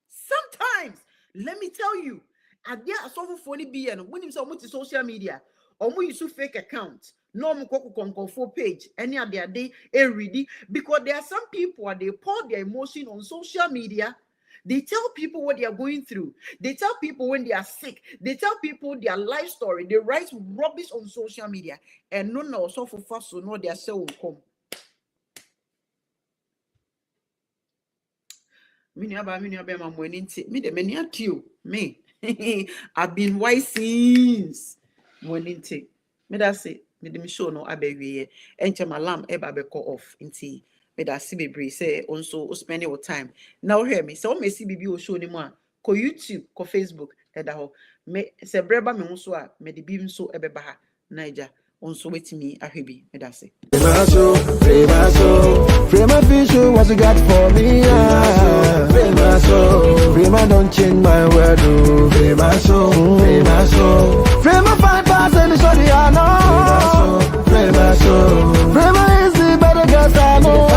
Sometimes, let me tell you, I get a so funny be and when you saw much social media, or when you use fake account, no more for page, any of their day, ready, because there are some people they pour their emotion on social media. They tell people what they are going through. They tell people when they are sick. They tell people their life story. They write rubbish on social media. And no, so for fast, so no, their cell will come. Me, I've been wise since morning. Me that's it. Me dem show no abegwe. Enche malam eba be call off inti. Me da si bebre say also spend your time. Now hear me. So me see bibi o show ni mo ko YouTube, ko Facebook e da ho. Me se breba me nso a me de bi nso ebeba ha Naija. Onso wetimi ahwebi me da say. Frema fish what you got for me? Frema don't change my word. Frema find pass and show the honor. Frema is the better girl I know.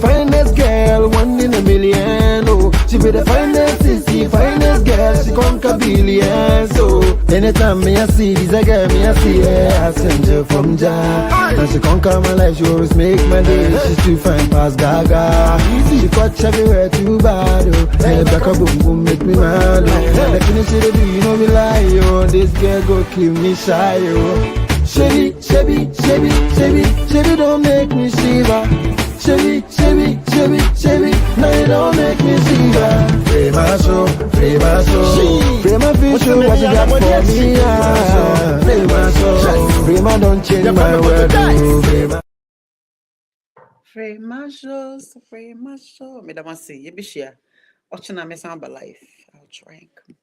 Finest girl, 1 in a million. Oh, she be the finest girl, she conquer billions. So anytime me I see this girl, me I see her, I send her from Jah. And she conquer my life, she always make my day. She's too fine past Gaga. She touch everywhere too bad. Oh, hey, back a boom boom make me mad. Oh, the finish it, you know me lie. Oh, this girl go kill me shy. Oh, Chevy, don't make me shiver. Chevy, now you don't make me shiver. Frema fish, what you got for me? Prima don't change my world. Oh, Prima. Free Marshals, Free Marshal. Madam, I say, you be share. Watching a mess on life. I'll try and come.